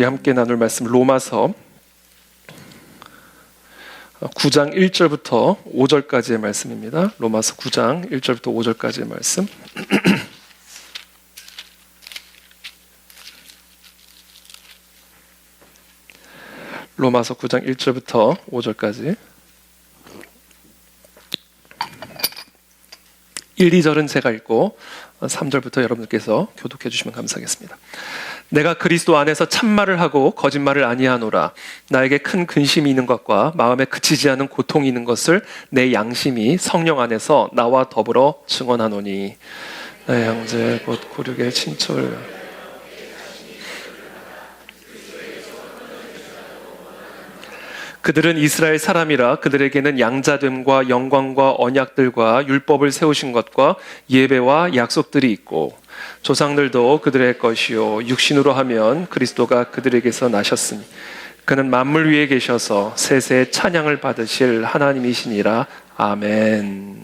함께 나눌 말씀 로마서 9장 1절부터 5절까지의 말씀입니다. 로마서 9장 1절부터 5절까지의 말씀. 로마서 9장 1절부터 5절까지. 1, 2절은 제가 읽고 3절부터 여러분들께서 교독해 주시면 감사하겠습니다. 내가 그리스도 안에서 참말을 하고 거짓말을 아니하노라. 나에게 큰 근심이 있는 것과 마음에 그치지 않은 고통이 있는 것을 내 양심이 성령 안에서 나와 더불어 증언하노니. 내 형제 곧 고륙의 친척을 그들은 이스라엘 사람이라 그들에게는 양자됨과 영광과 언약들과 율법을 세우신 것과 예배와 약속들이 있고 조상들도 그들의 것이요 육신으로 하면 그리스도가 그들에게서 나셨으니 그는 만물 위에 계셔서 세세 찬양을 받으실 하나님이시니라. 아멘.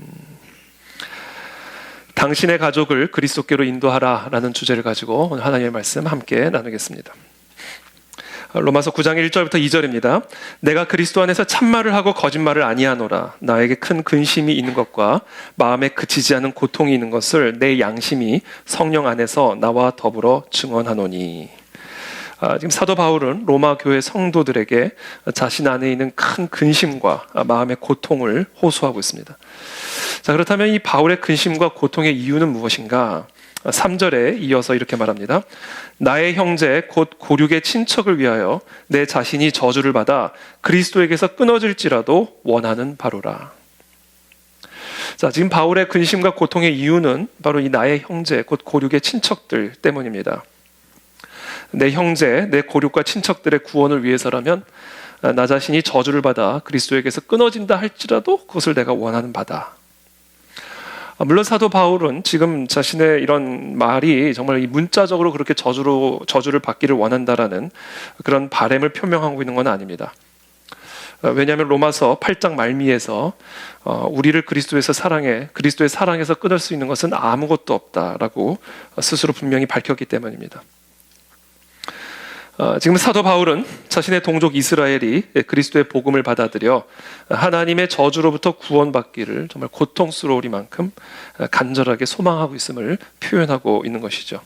당신의 가족을 그리스도께로 인도하라 라는 주제를 가지고 오늘 하나님의 말씀 함께 나누겠습니다. 로마서 9장 1절부터 2절입니다. 내가 그리스도 안에서 참말을 하고 거짓말을 아니하노라. 나에게 큰 근심이 있는 것과 마음에 그치지 않은 고통이 있는 것을 내 양심이 성령 안에서 나와 더불어 증언하노니. 지금 사도 바울은 로마 교회 성도들에게 자신 안에 있는 큰 근심과 마음의 고통을 호소하고 있습니다. 자, 그렇다면 이 바울의 근심과 고통의 이유는 무엇인가? 3절에 이어서 이렇게 말합니다. 나의 형제 곧 고륙의 친척을 위하여 내 자신이 저주를 받아 그리스도에게서 끊어질지라도 원하는 바로라. 자, 지금 바울의 근심과 고통의 이유는 바로 이 나의 형제 곧 고륙의 친척들 때문입니다. 내 형제, 내 고륙과 친척들의 구원을 위해서라면 나 자신이 저주를 받아 그리스도에게서 끊어진다 할지라도 그것을 내가 원하는 바다. 물론 사도 바울은 지금 자신의 이런 말이 정말 이 문자적으로 그렇게 저주를 받기를 원한다라는 그런 바람을 표명하고 있는 건 아닙니다. 왜냐하면 로마서 8장 말미에서 우리를 그리스도에서 사랑해 그리스도의 사랑에서 끊을 수 있는 것은 아무것도 없다라고 스스로 분명히 밝혔기 때문입니다. 지금 사도 바울은 자신의 동족 이스라엘이 그리스도의 복음을 받아들여 하나님의 저주로부터 구원받기를 정말 고통스러우리만큼 간절하게 소망하고 있음을 표현하고 있는 것이죠.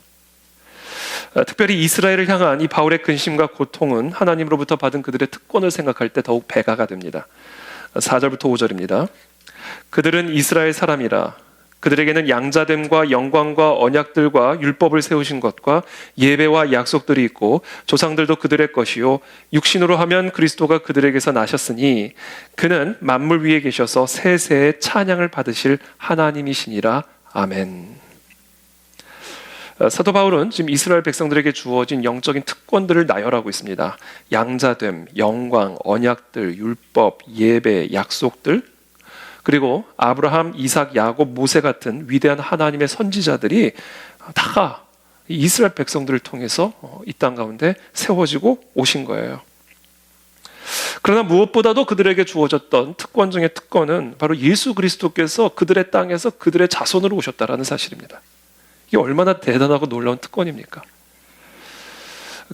특별히 이스라엘을 향한 이 바울의 근심과 고통은 하나님으로부터 받은 그들의 특권을 생각할 때 더욱 배가가 됩니다. 4절부터 5절입니다. 그들은 이스라엘 사람이라 그들에게는 양자됨과 영광과 언약들과 율법을 세우신 것과 예배와 약속들이 있고 조상들도 그들의 것이요 육신으로 하면 그리스도가 그들에게서 나셨으니 그는 만물 위에 계셔서 세세의 찬양을 받으실 하나님이시니라. 아멘. 사도 바울은 지금 이스라엘 백성들에게 주어진 영적인 특권들을 나열하고 있습니다. 양자됨, 영광, 언약들, 율법, 예배, 약속들, 그리고 아브라함, 이삭, 야곱, 모세 같은 위대한 하나님의 선지자들이 다 이스라엘 백성들을 통해서 이 땅 가운데 세워지고 오신 거예요. 그러나 무엇보다도 그들에게 주어졌던 특권 중의 특권은 바로 예수 그리스도께서 그들의 땅에서 그들의 자손으로 오셨다라는 사실입니다. 이게 얼마나 대단하고 놀라운 특권입니까?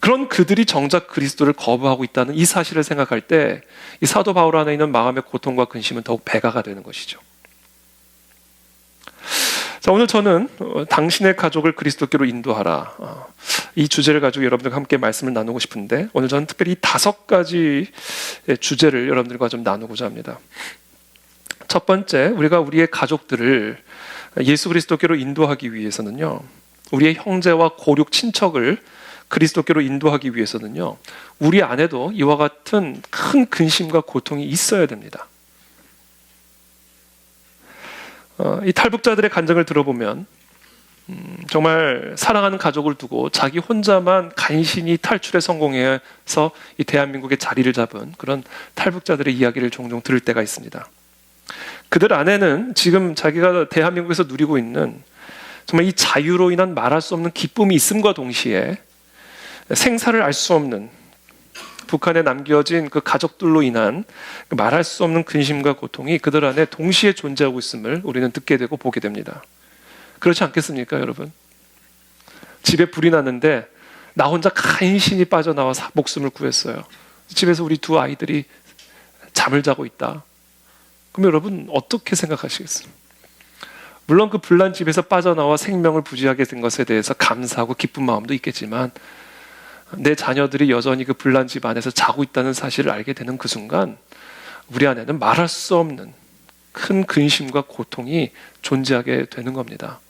그런 그들이 정작 그리스도를 거부하고 있다는 이 사실을 생각할 때 이 사도 바울 안에 있는 마음의 고통과 근심은 더욱 배가가 되는 것이죠. 자, 오늘 저는 당신의 가족을 그리스도께로 인도하라, 이 주제를 가지고 여러분들과 함께 말씀을 나누고 싶은데 오늘 저는 특별히 5가지 주제를 여러분들과 좀 나누고자 합니다. 첫 번째, 우리가 우리의 가족들을 예수 그리스도께로 인도하기 위해서는요, 우리의 형제와 고륙 친척을 그리스도께로 인도하기 위해서는요, 우리 안에도 이와 같은 큰 근심과 고통이 있어야 됩니다. 이 탈북자들의 간증을 들어보면 정말 사랑하는 가족을 두고 자기 혼자만 간신히 탈출에 성공해서 이 대한민국의 자리를 잡은 그런 탈북자들의 이야기를 종종 들을 때가 있습니다. 그들 안에는 지금 자기가 대한민국에서 누리고 있는 정말 이 자유로 인한 말할 수 없는 기쁨이 있음과 동시에 생사를 알 수 없는 북한에 남겨진 그 가족들로 인한 말할 수 없는 근심과 고통이 그들 안에 동시에 존재하고 있음을 우리는 듣게 되고 보게 됩니다. 그렇지 않겠습니까, 여러분? 집에 불이 났는데 나 혼자 간신히 빠져나와 목숨을 구했어요. 집에서 우리 두 아이들이 잠을 자고 있다. 그럼 여러분 어떻게 생각하시겠어요? 물론 그 불난 집에서 빠져나와 생명을 부지하게 된 것에 대해서 감사하고 기쁜 마음도 있겠지만, 내 자녀들이 여전히 그 불난 집 안에서 자고 있다는 사실을 알게 되는 그 순간 우리 안에는 말할 수 없는 큰 근심과 고통이 존재하게 되는 겁니다.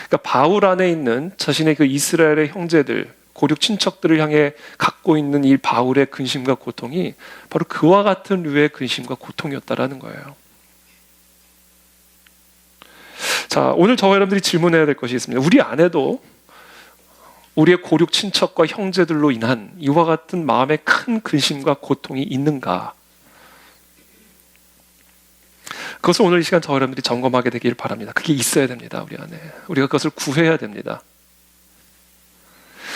그러니까 바울 안에 있는 자신의 그 이스라엘의 형제들, 고륙 친척들을 향해 갖고 있는 이 바울의 근심과 고통이 바로 그와 같은 류의 근심과 고통이었다라는 거예요. 자, 오늘 저와 여러분들이 질문해야 될 것이 있습니다. 우리 안에도 우리의 고륙 친척과 형제들로 인한 이와 같은 마음의 큰 근심과 고통이 있는가? 그것을 오늘 이 시간 저와 여러분들이 점검하게 되기를 바랍니다. 그게 있어야 됩니다. 우리 안에. 우리가 그것을 구해야 됩니다.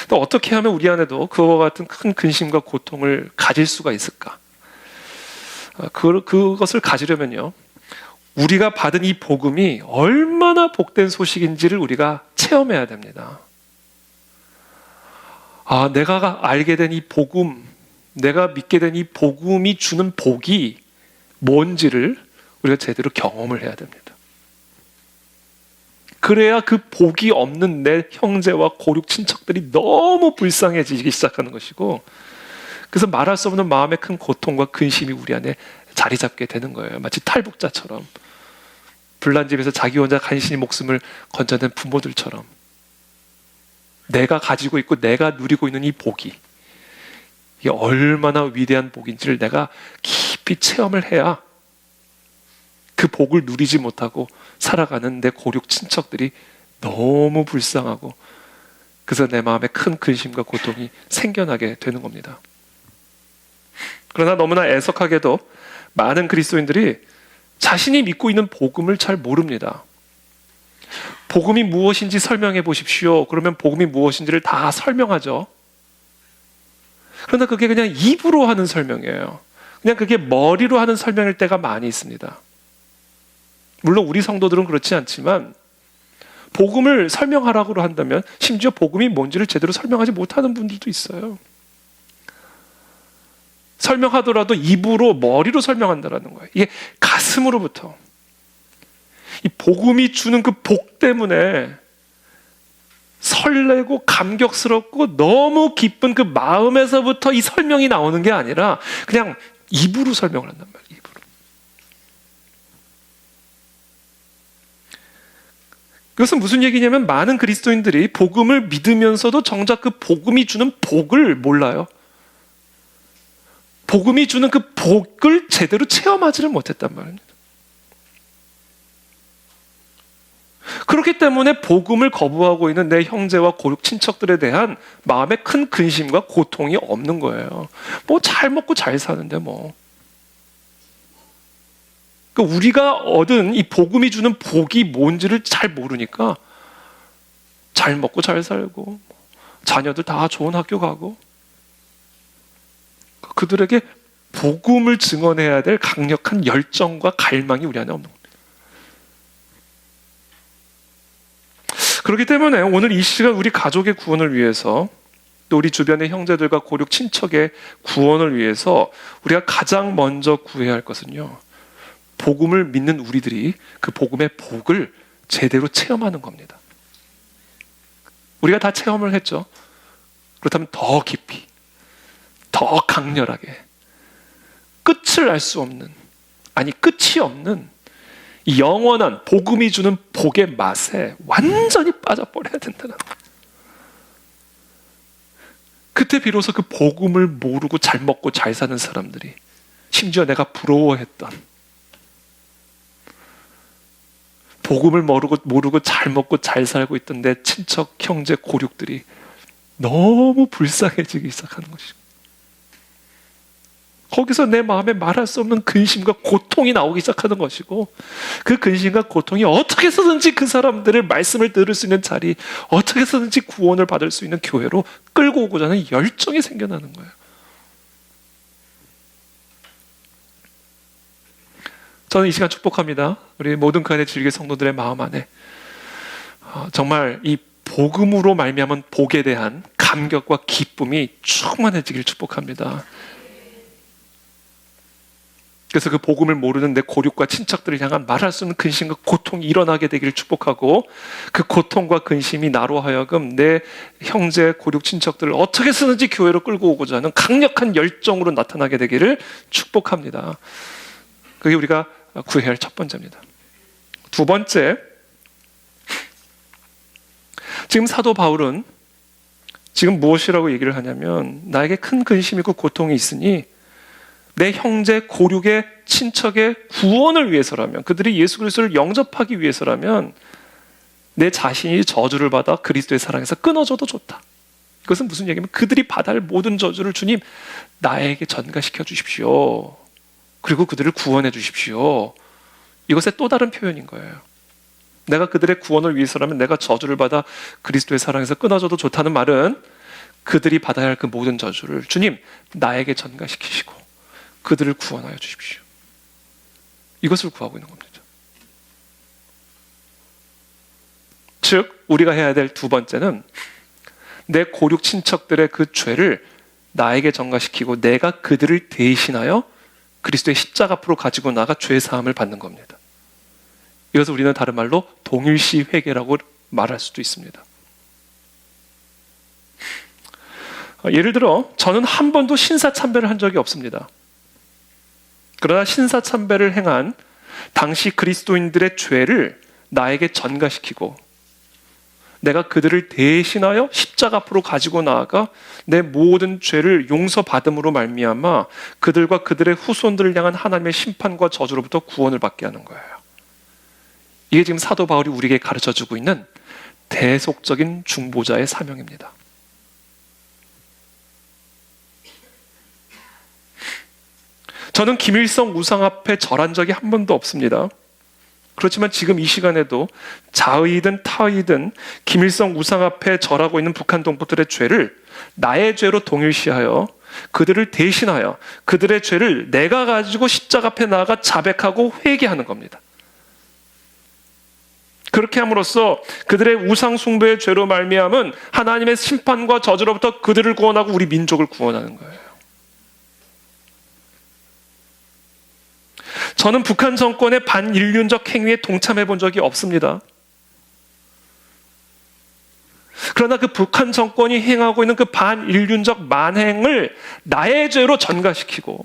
또 어떻게 하면 우리 안에도 그와 같은 큰 근심과 고통을 가질 수가 있을까? 그것을 가지려면요, 우리가 받은 이 복음이 얼마나 복된 소식인지를 우리가 체험해야 됩니다. 내가 알게 된 이 복음, 내가 믿게 된 이 복음이 주는 복이 뭔지를 우리가 제대로 경험을 해야 됩니다. 그래야 그 복이 없는 내 형제와 고륙 친척들이 너무 불쌍해지기 시작하는 것이고, 그래서 말할 수 없는 마음의 큰 고통과 근심이 우리 안에 자리 잡게 되는 거예요. 마치 탈북자처럼, 불난 집에서 자기 혼자 간신히 목숨을 건져낸 부모들처럼, 내가 가지고 있고 내가 누리고 있는 이 복이, 이게 얼마나 위대한 복인지를 내가 깊이 체험을 해야 그 복을 누리지 못하고 살아가는 내 고륙 친척들이 너무 불쌍하고, 그래서 내 마음에 큰 근심과 고통이 생겨나게 되는 겁니다. 그러나 너무나 애석하게도 많은 그리스도인들이 자신이 믿고 있는 복음을 잘 모릅니다. 복음이 무엇인지 설명해 보십시오. 그러면 복음이 무엇인지를 다 설명하죠. 그러나 그게 그냥 입으로 하는 설명이에요. 그냥 그게 머리로 하는 설명일 때가 많이 있습니다. 물론 우리 성도들은 그렇지 않지만, 복음을 설명하라고 한다면 심지어 복음이 뭔지를 제대로 설명하지 못하는 분들도 있어요. 설명하더라도 입으로, 머리로 설명한다는 거예요. 이게 가슴으로부터, 이 복음이 주는 그 복 때문에 설레고 감격스럽고 너무 기쁜 그 마음에서부터 이 설명이 나오는 게 아니라 그냥 입으로 설명을 한단 말이에요. 입으로. 그것은 무슨 얘기냐면, 많은 그리스도인들이 복음을 믿으면서도 정작 그 복음이 주는 복을 몰라요. 복음이 주는 그 복을 제대로 체험하지를 못했단 말입니다. 그렇기 때문에 복음을 거부하고 있는 내 형제와 고륙 친척들에 대한 마음의 큰 근심과 고통이 없는 거예요. 뭐 잘 먹고 잘 사는데 뭐. 그러니까 우리가 얻은 이 복음이 주는 복이 뭔지를 잘 모르니까 잘 먹고 잘 살고, 자녀들 다 좋은 학교 가고, 그들에게 복음을 증언해야 될 강력한 열정과 갈망이 우리 안에 없는 겁니다. 그렇기 때문에 오늘 이 시간 우리 가족의 구원을 위해서, 또 우리 주변의 형제들과 고륙 친척의 구원을 위해서 우리가 가장 먼저 구해야 할 것은요, 복음을 믿는 우리들이 그 복음의 복을 제대로 체험하는 겁니다. 우리가 다 체험을 했죠. 그렇다면 더 깊이, 더 강렬하게, 끝을 알 수 없는, 아니 끝이 없는 이 영원한 복음이 주는 복의 맛에 완전히 빠져버려야 된다는 거예요. 그때 비로소 그 복음을 모르고 잘 먹고 잘 사는 사람들이, 심지어 내가 부러워했던 복음을 모르고 잘 먹고 잘 살고 있던 내 친척, 형제, 고륙들이 너무 불쌍해지기 시작하는 것이고, 거기서 내 마음에 말할 수 없는 근심과 고통이 나오기 시작하는 것이고, 그 근심과 고통이 어떻게 해서든지 그 사람들을 말씀을 들을 수 있는 자리, 어떻게 해서든지 구원을 받을 수 있는 교회로 끌고 오고자 하는 열정이 생겨나는 거예요. 저는 이 시간 축복합니다. 우리 모든 그 안에 즐길 성도들의 마음 안에 정말 이 복음으로 말미암은 복에 대한 감격과 기쁨이 충만해지길 축복합니다. 그래서 그 복음을 모르는 내 고륙과 친척들을 향한 말할 수 없는 근심과 고통이 일어나게 되기를 축복하고, 그 고통과 근심이 나로 하여금 내 형제 고륙 친척들을 어떻게 쓰는지 교회로 끌고 오고자 하는 강력한 열정으로 나타나게 되기를 축복합니다. 그게 우리가 구해야 할 첫 번째입니다. 두 번째, 지금 사도 바울은 지금 무엇이라고 얘기를 하냐면, 나에게 큰 근심이고 고통이 있으니 내 형제 고륙의 친척의 구원을 위해서라면, 그들이 예수 그리스도를 영접하기 위해서라면 내 자신이 저주를 받아 그리스도의 사랑에서 끊어져도 좋다. 이것은 무슨 얘기냐면, 그들이 받아야 할 모든 저주를 주님 나에게 전가시켜 주십시오. 그리고 그들을 구원해 주십시오. 이것의 또 다른 표현인 거예요. 내가 그들의 구원을 위해서라면 내가 저주를 받아 그리스도의 사랑에서 끊어져도 좋다는 말은, 그들이 받아야 할 그 모든 저주를 주님 나에게 전가시키시고 그들을 구원하여 주십시오. 이것을 구하고 있는 겁니다. 즉, 우리가 해야 될 두 번째는 내 고륙 친척들의 그 죄를 나에게 전가시키고 내가 그들을 대신하여 그리스도의 십자가 앞으로 가지고 나가 죄 사함을 받는 겁니다. 이것을 우리는 다른 말로 동일시 회개라고 말할 수도 있습니다. 예를 들어 저는 한 번도 신사참배를 한 적이 없습니다. 그러나 신사참배를 행한 당시 그리스도인들의 죄를 나에게 전가시키고 내가 그들을 대신하여 십자가 앞으로 가지고 나아가 내 모든 죄를 용서받음으로 말미암아 그들과 그들의 후손들을 향한 하나님의 심판과 저주로부터 구원을 받게 하는 거예요. 이게 지금 사도 바울이 우리에게 가르쳐주고 있는 대속적인 중보자의 사명입니다. 저는 김일성 우상 앞에 절한 적이 한 번도 없습니다. 그렇지만 지금 이 시간에도 자의든 타의든 김일성 우상 앞에 절하고 있는 북한 동포들의 죄를 나의 죄로 동일시하여 그들을 대신하여 그들의 죄를 내가 가지고 십자가 앞에 나아가 자백하고 회개하는 겁니다. 그렇게 함으로써 그들의 우상 숭배의 죄로 말미암은 하나님의 심판과 저주로부터 그들을 구원하고 우리 민족을 구원하는 거예요. 저는 북한 정권의 반인륜적 행위에 동참해 본 적이 없습니다. 그러나 그 북한 정권이 행하고 있는 그 반인륜적 만행을 나의 죄로 전가시키고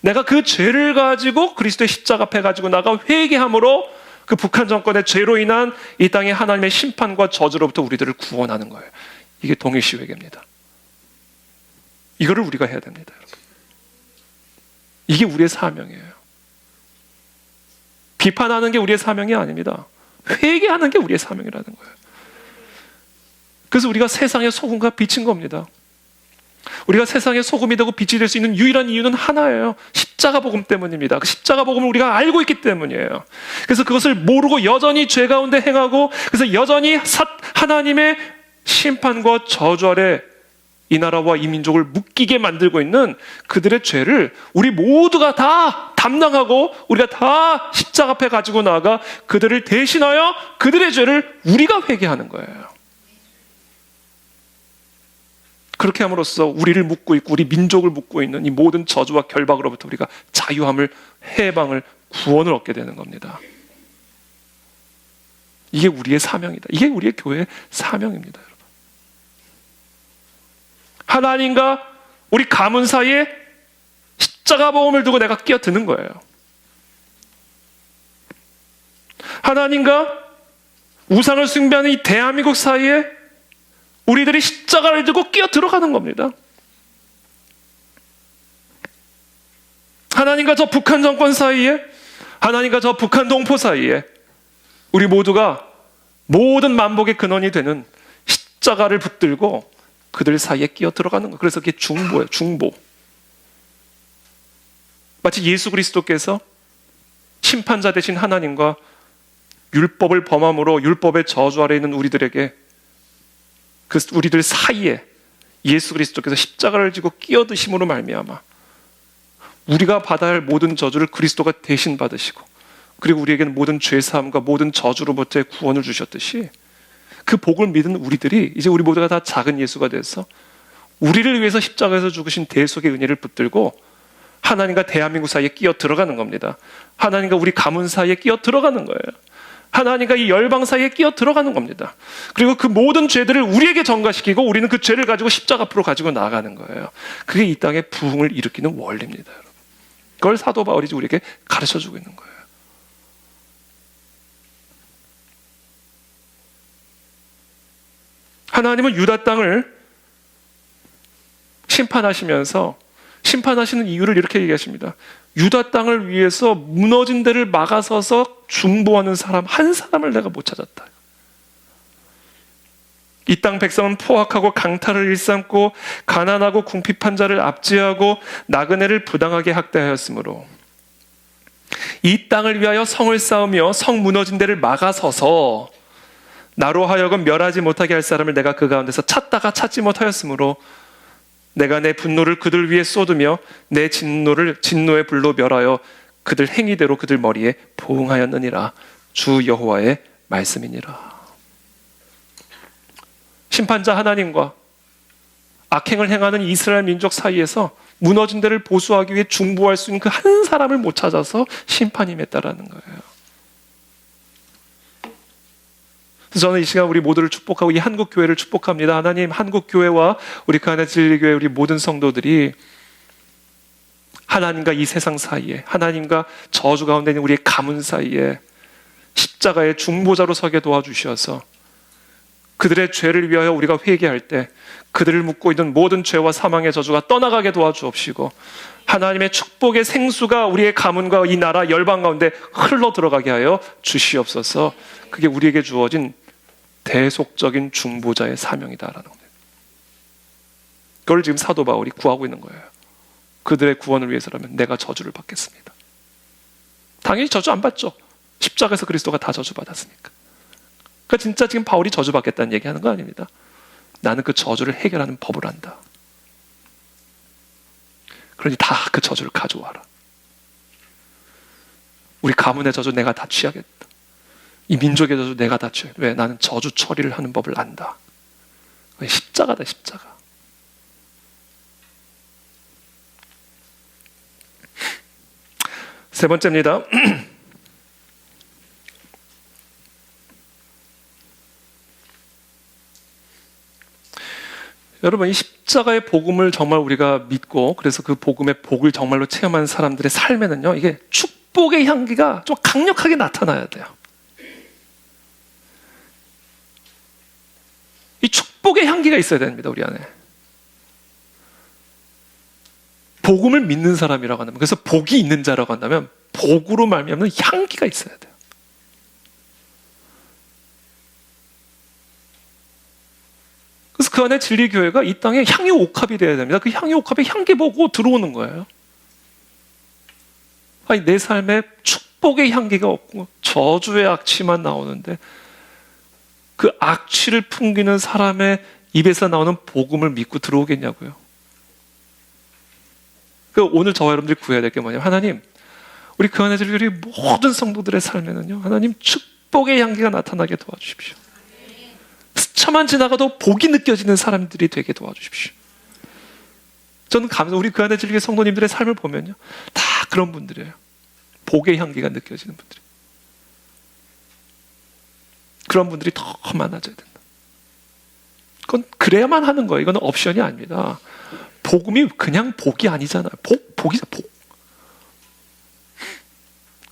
내가 그 죄를 가지고 그리스도의 십자가 앞에 가지고 나가 회개함으로 그 북한 정권의 죄로 인한 이 땅의 하나님의 심판과 저주로부터 우리들을 구원하는 거예요. 이게 동일시 회개입니다. 이거를 우리가 해야 됩니다, 여러분. 이게 우리의 사명이에요. 비판하는 게 우리의 사명이 아닙니다. 회개하는 게 우리의 사명이라는 거예요. 그래서 우리가 세상의 소금과 빛인 겁니다. 우리가 세상의 소금이 되고 빛이 될 수 있는 유일한 이유는 하나예요. 십자가 복음 때문입니다. 그 십자가 복음을 우리가 알고 있기 때문이에요. 그래서 그것을 모르고 여전히 죄 가운데 행하고, 그래서 여전히 하나님의 심판과 저주 아래 이 나라와 이 민족을 묶이게 만들고 있는 그들의 죄를 우리 모두가 다 담당하고 우리가 다 십자가 앞에 가지고 나아가 그들을 대신하여 그들의 죄를 우리가 회개하는 거예요. 그렇게 함으로써 우리를 묶고 있고 우리 민족을 묶고 있는 이 모든 저주와 결박으로부터 우리가 자유함을, 해방을, 구원을 얻게 되는 겁니다. 이게 우리의 사명이다. 이게 우리의 교회의 사명입니다, 여러분. 하나님과 우리 가문 사이에 십자가 복음을 두고 내가 끼어드는 거예요. 하나님과 우상을 숭배하는 이 대한민국 사이에 우리들이 십자가를 들고 끼어 들어가는 겁니다. 하나님과 저 북한 정권 사이에, 하나님과 저 북한 동포 사이에 우리 모두가 모든 만복의 근원이 되는 십자가를 붙들고 그들 사이에 끼어 들어가는 거예요. 그래서 그게 중보예요. 중보. 마치 예수 그리스도께서 심판자 되신 하나님과 율법을 범함으로 율법의 저주 아래 있는 우리들에게, 그 우리들 사이에 예수 그리스도께서 십자가를 지고 끼어드심으로 말미암아 우리가 받아야 할 모든 저주를 그리스도가 대신 받으시고, 그리고 우리에게는 모든 죄사함과 모든 저주로부터의 구원을 주셨듯이, 그 복을 믿은 우리들이 이제 우리 모두가 다 작은 예수가 돼서 우리를 위해서 십자가에서 죽으신 대속의 은혜를 붙들고 하나님과 대한민국 사이에 끼어 들어가는 겁니다. 하나님과 우리 가문 사이에 끼어 들어가는 거예요. 하나님과 이 열방 사이에 끼어 들어가는 겁니다. 그리고 그 모든 죄들을 우리에게 전가시키고 우리는 그 죄를 가지고 십자가 앞으로 가지고 나가는 거예요. 그게 이 땅의 부흥을 일으키는 원리입니다, 여러분. 그걸 사도 바울이 우리에게 가르쳐주고 있는 거예요. 하나님은 유다 땅을 심판하시면서 심판하시는 이유를 이렇게 얘기하십니다. 유다 땅을 위해서 무너진 데를 막아서서 중보하는 사람 한 사람을 내가 못 찾았다. 이 땅 백성은 포악하고 강탈을 일삼고 가난하고 궁핍한 자를 압제하고 나그네를 부당하게 학대하였으므로 이 땅을 위하여 성을 쌓으며 성 무너진 데를 막아서서 나로 하여금 멸하지 못하게 할 사람을 내가 그 가운데서 찾다가 찾지 못하였으므로 내가 내 분노를 그들 위에 쏟으며 내 진노의 불로 멸하여 그들 행위대로 그들 머리에 보응하였느니라. 주 여호와의 말씀이니라. 심판자 하나님과 악행을 행하는 이스라엘 민족 사이에서 무너진 데를 보수하기 위해 중보할 수 있는 그 한 사람을 못 찾아서 심판이 맺다라는 거예요. 그래서 저는 이 시간 우리 모두를 축복하고 이 한국교회를 축복합니다. 하나님, 한국교회와 우리 가나안 진리교회 우리 모든 성도들이 하나님과 이 세상 사이에, 하나님과 저주 가운데 있는 우리의 가문 사이에 십자가의 중보자로 서게 도와주셔서 그들의 죄를 위하여 우리가 회개할 때 그들을 묶고 있는 모든 죄와 사망의 저주가 떠나가게 도와주옵시고 하나님의 축복의 생수가 우리의 가문과 이 나라 열방 가운데 흘러 들어가게 하여 주시옵소서. 그게 우리에게 주어진 대속적인 중보자의 사명이다라는 겁니다. 그걸 지금 사도 바울이 구하고 있는 거예요. 그들의 구원을 위해서라면 내가 저주를 받겠습니다. 당연히 저주 안 받죠. 십자가에서 그리스도가 다 저주받았으니까. 그러니까 진짜 지금 바울이 저주받겠다는 얘기하는 거 아닙니다. 나는 그 저주를 해결하는 법을 안다. 그러니 다 그 저주를 가져와라. 우리 가문의 저주 내가 다 취하겠다. 이 민족의 저주 내가 다 취하겠다. 왜? 나는 저주 처리를 하는 법을 안다. 십자가다, 십자가. 세 번째입니다. 여러분, 이 십자가의 복음을 정말 우리가 믿고 그래서 그 복음의 복을 정말로 체험한 사람들의 삶에는요, 이게 축복의 향기가 좀 강력하게 나타나야 돼요. 이 축복의 향기가 있어야 됩니다, 우리 안에. 복음을 믿는 사람이라고 한다면, 그래서 복이 있는 자라고 한다면 복으로 말미암는 향기가 있어야 돼요. 그래서 그 안에 진리교회가 이 땅에 향유 옥합이 되어야 됩니다. 그 향유 옥합에 향기 보고 들어오는 거예요. 아니, 내 삶에 축복의 향기가 없고 저주의 악취만 나오는데 그 악취를 풍기는 사람의 입에서 나오는 복음을 믿고 들어오겠냐고요. 오늘 저와 여러분들이 구해야 될 게 뭐냐면, 하나님, 우리 그 안에 진리교회 모든 성도들의 삶에는요, 하나님 축복의 향기가 나타나게 도와주십시오. 스쳐만 지나가도 복이 느껴지는 사람들이 되게 도와주십시오. 저는 우리 그 안에 진리교회 성도님들의 삶을 보면요, 다 그런 분들이에요. 복의 향기가 느껴지는 분들이. 그런 분들이 더 많아져야 된다. 그건 그래야만 하는 거예요. 이건 옵션이 아닙니다. 복음이 그냥 복이 아니잖아요. 복이죠, 복.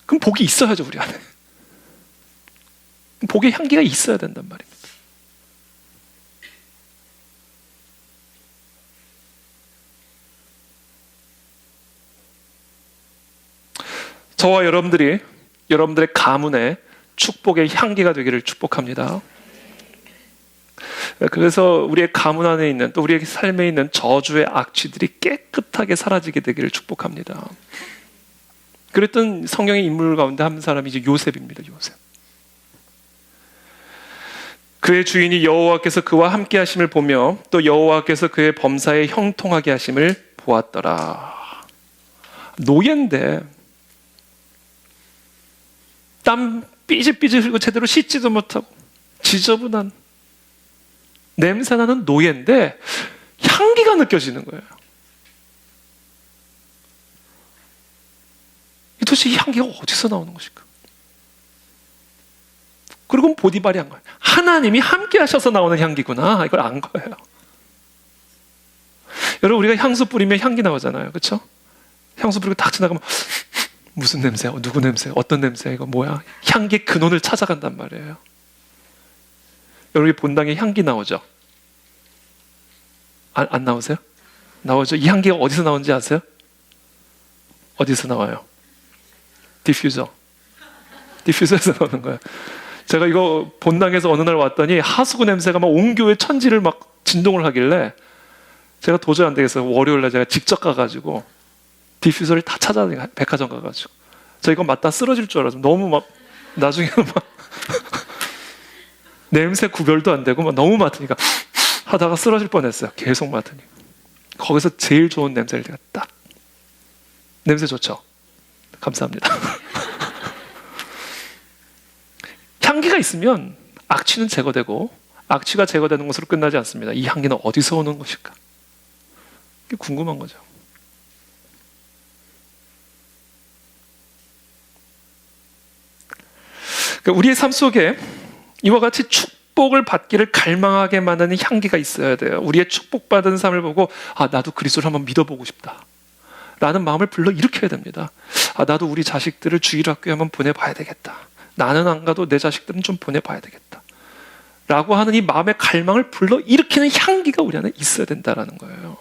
그럼 복이 있어야죠, 우리 안에. 복의 향기가 있어야 된단 말입니다. 저와 여러분들이 여러분들의 가문에 축복의 향기가 되기를 축복합니다. 그래서 우리의 가문 안에 있는, 또 우리의 삶에 있는 저주의 악취들이 깨끗하게 사라지게 되기를 축복합니다. 그랬던 성경의 인물 가운데 한 사람이 이제 요셉입니다. 요셉. 그의 주인이 여호와께서 그와 함께 하심을 보며 또 여호와께서 그의 범사에 형통하게 하심을 보았더라. 노예인데 땀 삐질삐질 흘리고 제대로 씻지도 못하고 지저분한 냄새나는 노예인데 향기가 느껴지는 거예요. 도대체 이 향기가 어디서 나오는 것일까? 그리고 보디발이 한 거예요. 하나님이 함께 하셔서 나오는 향기구나. 이걸 안 거예요. 여러분, 우리가 향수 뿌리면 향기 나오잖아요. 그렇죠? 향수 뿌리고 딱 지나가면 무슨 냄새야? 누구 냄새? 어떤 냄새야? 이거 뭐야? 향기의 근원을 찾아간단 말이에요. 여러분이 본당에 향기 나오죠? 안 나오세요? 나오죠? 이 향기가 어디서 나오는지 아세요? 어디서 나와요? 디퓨저에서 나오는 거예요. 제가 이거 본당에서 어느 날 왔더니 하수구 냄새가 막 온 교회 천지를 막 진동을 하길래 제가 도저히 안 되겠어요. 월요일 날 제가 직접 가가지고 디퓨저를 다 찾아다니고 백화점 가가지고 저 이거 맡다 쓰러질 줄 알았어요. 너무 막 나중에는 막 냄새 구별도 안 되고 막 너무 맡으니까 하다가 쓰러질 뻔했어요. 계속 맡으니까. 거기서 제일 좋은 냄새를 제가 딱. 냄새 좋죠? 감사합니다. 향기가 있으면 악취는 제거되고 악취가 제거되는 것으로 끝나지 않습니다. 이 향기는 어디서 오는 것일까? 이게 궁금한 거죠. 그러니까 우리의 삶 속에 이와 같이 축복을 받기를 갈망하게 만드는 향기가 있어야 돼요. 우리의 축복받은 삶을 보고 나도 그리스도를 한번 믿어보고 싶다 라는 마음을 불러일으켜야 됩니다. 나도 우리 자식들을 주일학교에 한번 보내봐야 되겠다. 나는 안 가도 내 자식들은 좀 보내봐야 되겠다 라고 하는 이 마음의 갈망을 불러일으키는 향기가 우리 안에 있어야 된다는 거예요.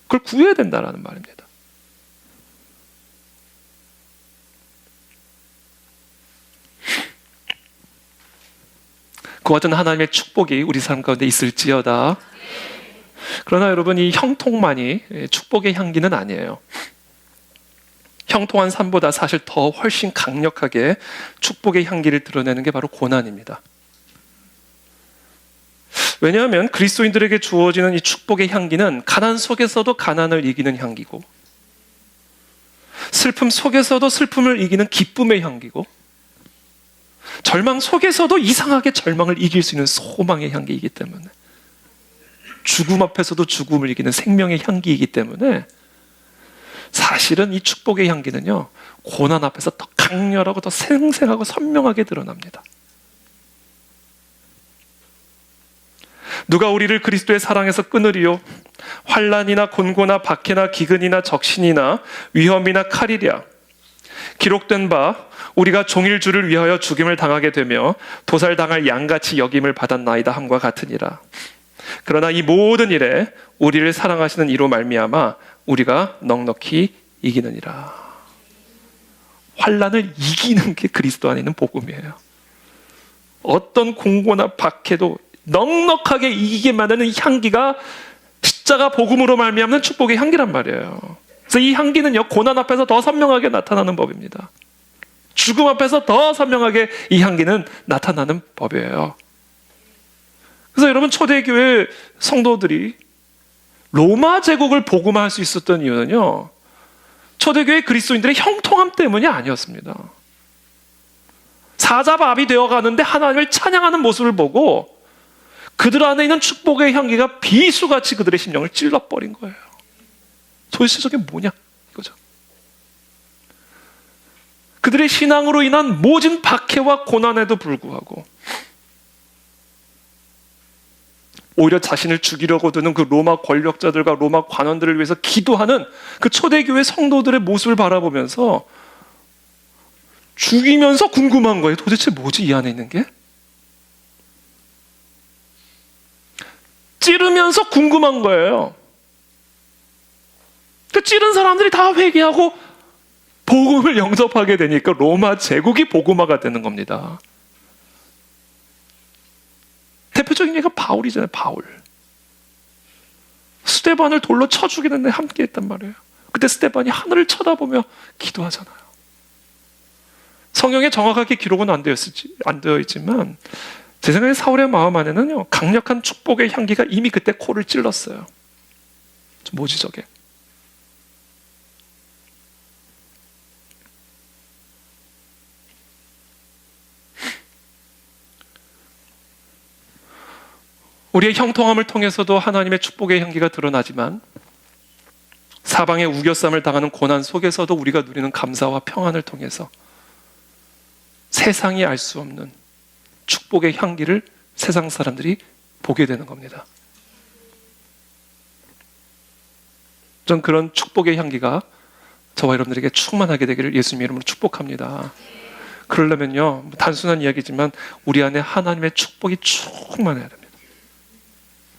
그걸 구해야 된다는 말입니다. 그와 같은 하나님의 축복이 우리 삶 가운데 있을지어다. 그러나 여러분, 이 형통만이 축복의 향기는 아니에요. 형통한 삶보다 사실 더 훨씬 강력하게 축복의 향기를 드러내는 게 바로 고난입니다. 왜냐하면 그리스도인들에게 주어지는 이 축복의 향기는 가난 속에서도 가난을 이기는 향기고, 슬픔 속에서도 슬픔을 이기는 기쁨의 향기고, 절망 속에서도 이상하게 절망을 이길 수 있는 소망의 향기이기 때문에, 죽음 앞에서도 죽음을 이기는 생명의 향기이기 때문에 사실은 이 축복의 향기는요, 고난 앞에서 더 강렬하고 더 생생하고 선명하게 드러납니다. 누가 우리를 그리스도의 사랑에서 끊으리요? 환난이나 곤고나 박해나 기근이나 적신이나 위험이나 칼이랴. 기록된 바 우리가 종일 주를 위하여 죽임을 당하게 되며 도살당할 양같이 여김을 받았나이다 함과 같으니라. 그러나 이 모든 일에 우리를 사랑하시는 이로 말미암아 우리가 넉넉히 이기느니라. 환난을 이기는 게 그리스도 안에 있는 복음이에요. 어떤 공고나 박해도 넉넉하게 이기게 만드는 향기가 십자가 복음으로 말미암는 축복의 향기란 말이에요. 그래서 이 향기는요, 고난 앞에서 더 선명하게 나타나는 법입니다. 죽음 앞에서 더 선명하게 이 향기는 나타나는 법이에요. 그래서 여러분, 초대교회 성도들이 로마 제국을 복음화할 수 있었던 이유는요, 초대교회 그리스도인들의 형통함 때문이 아니었습니다. 사자밥이 되어가는데 하나님을 찬양하는 모습을 보고 그들 안에 있는 축복의 향기가 비수같이 그들의 심령을 찔러버린 거예요. 도대체 저게 뭐냐 이거죠. 그들의 신앙으로 인한 모진 박해와 고난에도 불구하고 오히려 자신을 죽이려고 드는 그 로마 권력자들과 로마 관원들을 위해서 기도하는 그 초대교회 성도들의 모습을 바라보면서 죽이면서 궁금한 거예요. 도대체 뭐지 이 안에 있는 게? 찌르면서 궁금한 거예요. 그 찌른 사람들이 다 회개하고 복음을 영접하게 되니까 로마 제국이 복음화가 되는 겁니다. 대표적인 예가 바울이잖아요. 바울. 스데반을 돌로 쳐 죽이는데 함께 했단 말이에요. 그때 스데반이 하늘을 쳐다보며 기도하잖아요. 성경에 정확하게 기록은 안 되어 있지만 제 생각에 사울의 마음 안에는요, 강력한 축복의 향기가 이미 그때 코를 찔렀어요. 뭐지 저게? 우리의 형통함을 통해서도 하나님의 축복의 향기가 드러나지만 사방의 우겨쌈을 당하는 고난 속에서도 우리가 누리는 감사와 평안을 통해서 세상이 알 수 없는 축복의 향기를 세상 사람들이 보게 되는 겁니다. 전 그런 축복의 향기가 저와 여러분들에게 충만하게 되기를 예수님의 이름으로 축복합니다. 그러려면요, 단순한 이야기지만 우리 안에 하나님의 축복이 충만해야 됩니다.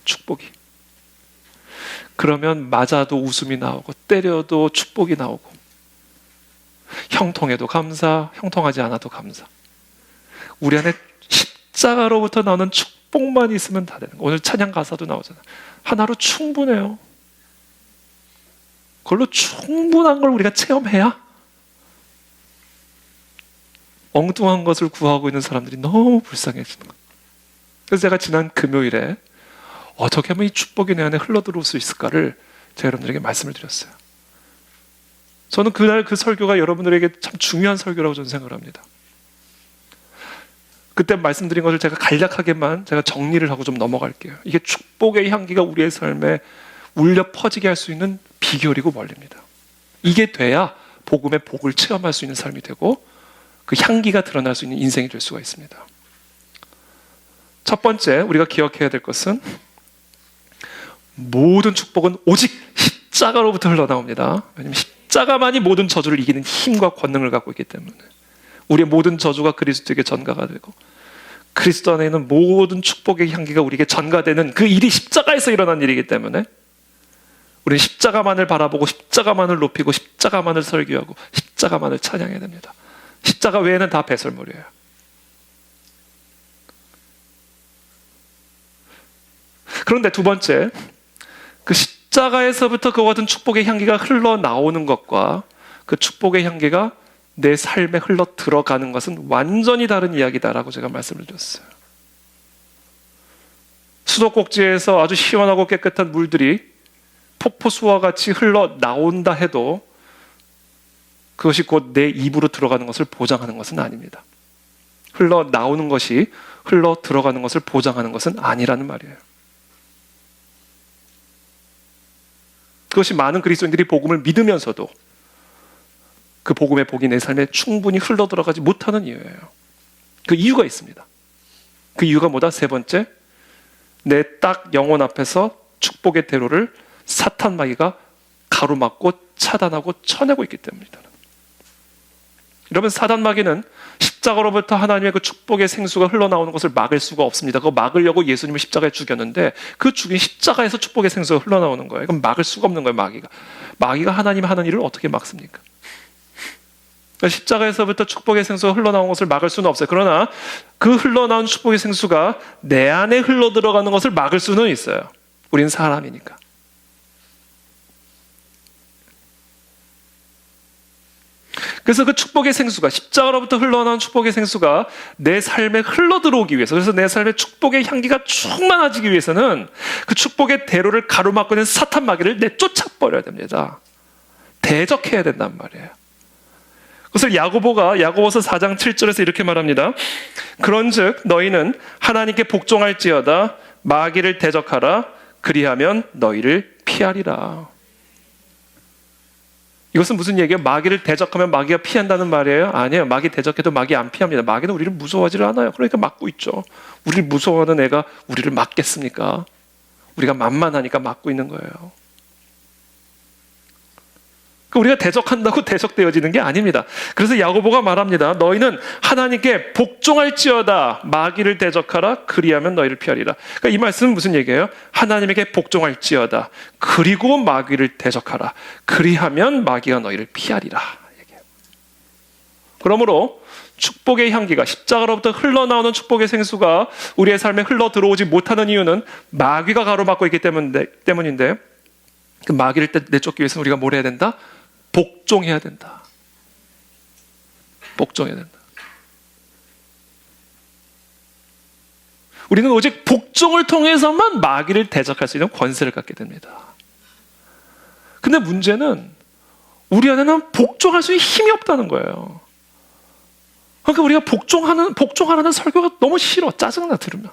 축복이. 그러면 맞아도 웃음이 나오고 때려도 축복이 나오고 형통해도 감사, 형통하지 않아도 감사. 우리 안에 십자가로부터 나오는 축복만 있으면 다 되는 거예요. 오늘 찬양 가사도 나오잖아요. 하나로 충분해요. 그걸로 충분한 걸 우리가 체험해야 엉뚱한 것을 구하고 있는 사람들이 너무 불쌍해지는 거예요. 그래서 제가 지난 금요일에 어떻게 하면 이 축복이 내 안에 흘러들어올 수 있을까를 제가 여러분들에게 말씀을 드렸어요. 저는 그날 그 설교가 여러분들에게 참 중요한 설교라고 저는 생각을 합니다. 그때 말씀드린 것을 제가 간략하게만 제가 정리를 하고 좀 넘어갈게요. 이게 축복의 향기가 우리의 삶에 울려 퍼지게 할 수 있는 비결이고 원리입니다. 이게 돼야 복음의 복을 체험할 수 있는 삶이 되고 그 향기가 드러날 수 있는 인생이 될 수가 있습니다. 첫 번째 우리가 기억해야 될 것은 모든 축복은 오직 십자가로부터 흘러나옵니다. 왜냐하면 십자가만이 모든 저주를 이기는 힘과 권능을 갖고 있기 때문에 우리의 모든 저주가 그리스도에게 전가가 되고 그리스도 안에 있는 모든 축복의 향기가 우리에게 전가되는 그 일이 십자가에서 일어난 일이기 때문에 우리는 십자가만을 바라보고 십자가만을 높이고 십자가만을 설교하고 십자가만을 찬양해야 됩니다. 십자가 외에는 다 배설물이에요. 그런데 두 번째, 그 십자가에서부터 그와 같은 축복의 향기가 흘러나오는 것과 그 축복의 향기가 내 삶에 흘러 들어가는 것은 완전히 다른 이야기다라고 제가 말씀을 드렸어요. 수도꼭지에서 아주 시원하고 깨끗한 물들이 폭포수와 같이 흘러나온다 해도 그것이 곧 내 입으로 들어가는 것을 보장하는 것은 아닙니다. 흘러나오는 것이 흘러 들어가는 것을 보장하는 것은 아니라는 말이에요. 그것이 많은 그리스도인들이 복음을 믿으면서도 그 복음의 복이 내 삶에 충분히 흘러 들어가지 못하는 이유예요. 그 이유가 있습니다. 그 이유가 뭐다? 세 번째, 내 딱 영혼 앞에서 축복의 대로를 사탄 마귀가 가로막고 차단하고 쳐내고 있기 때문이다. 여러분, 사단 마귀는 십자가로부터 하나님의 그 축복의 생수가 흘러나오는 것을 막을 수가 없습니다. 그거 막으려고 예수님을 십자가에 죽였는데 그 죽인 십자가에서 축복의 생수가 흘러나오는 거예요. 그럼 막을 수가 없는 거예요, 마귀가. 마귀가 하나님 하는 일을 어떻게 막습니까? 그러니까 십자가에서부터 축복의 생수가 흘러나오는 것을 막을 수는 없어요. 그러나 그 흘러나온 축복의 생수가 내 안에 흘러들어가는 것을 막을 수는 있어요. 우린 사람이니까. 그래서 그 축복의 생수가, 십자가로부터 흘러나온 축복의 생수가 내 삶에 흘러들어오기 위해서, 그래서 내 삶에 축복의 향기가 충만해지기 위해서는 그 축복의 대로를 가로막고 있는 사탄 마귀를 내쫓아버려야 됩니다. 대적해야 된단 말이에요. 그것을 야고보서 4장 7절에서 이렇게 말합니다. 그런즉 너희는 하나님께 복종할지어다, 마귀를 대적하라, 그리하면 너희를 피하리라. 이것은 무슨 얘기예요? 마귀를 대적하면 마귀가 피한다는 말이에요? 아니에요. 마귀 대적해도 마귀 안 피합니다. 마귀는 우리를 무서워하지를 않아요. 그러니까 막고 있죠. 우리를 무서워하는 애가 우리를 막겠습니까? 우리가 만만하니까 막고 있는 거예요. 우리가 대적한다고 대적되어지는 게 아닙니다. 그래서 야고보가 말합니다. 너희는 하나님께 복종할지어다, 마귀를 대적하라, 그리하면 너희를 피하리라. 그러니까 이 말씀은 무슨 얘기예요? 하나님에게 복종할지어다, 그리고 마귀를 대적하라, 그리하면 마귀가 너희를 피하리라. 그러므로 축복의 향기가, 십자가로부터 흘러나오는 축복의 생수가 우리의 삶에 흘러 들어오지 못하는 이유는 마귀가 가로막고 있기 때문인데, 그 마귀를 내쫓기 위해서는 우리가 뭘 해야 된다? 복종해야 된다. 복종해야 된다. 우리는 오직 복종을 통해서만 마귀를 대적할 수 있는 권세를 갖게 됩니다. 근데 문제는 우리 안에는 복종할 수 있는 힘이 없다는 거예요. 그러니까 우리가 복종하라는 설교가 너무 싫어. 짜증나, 들으면.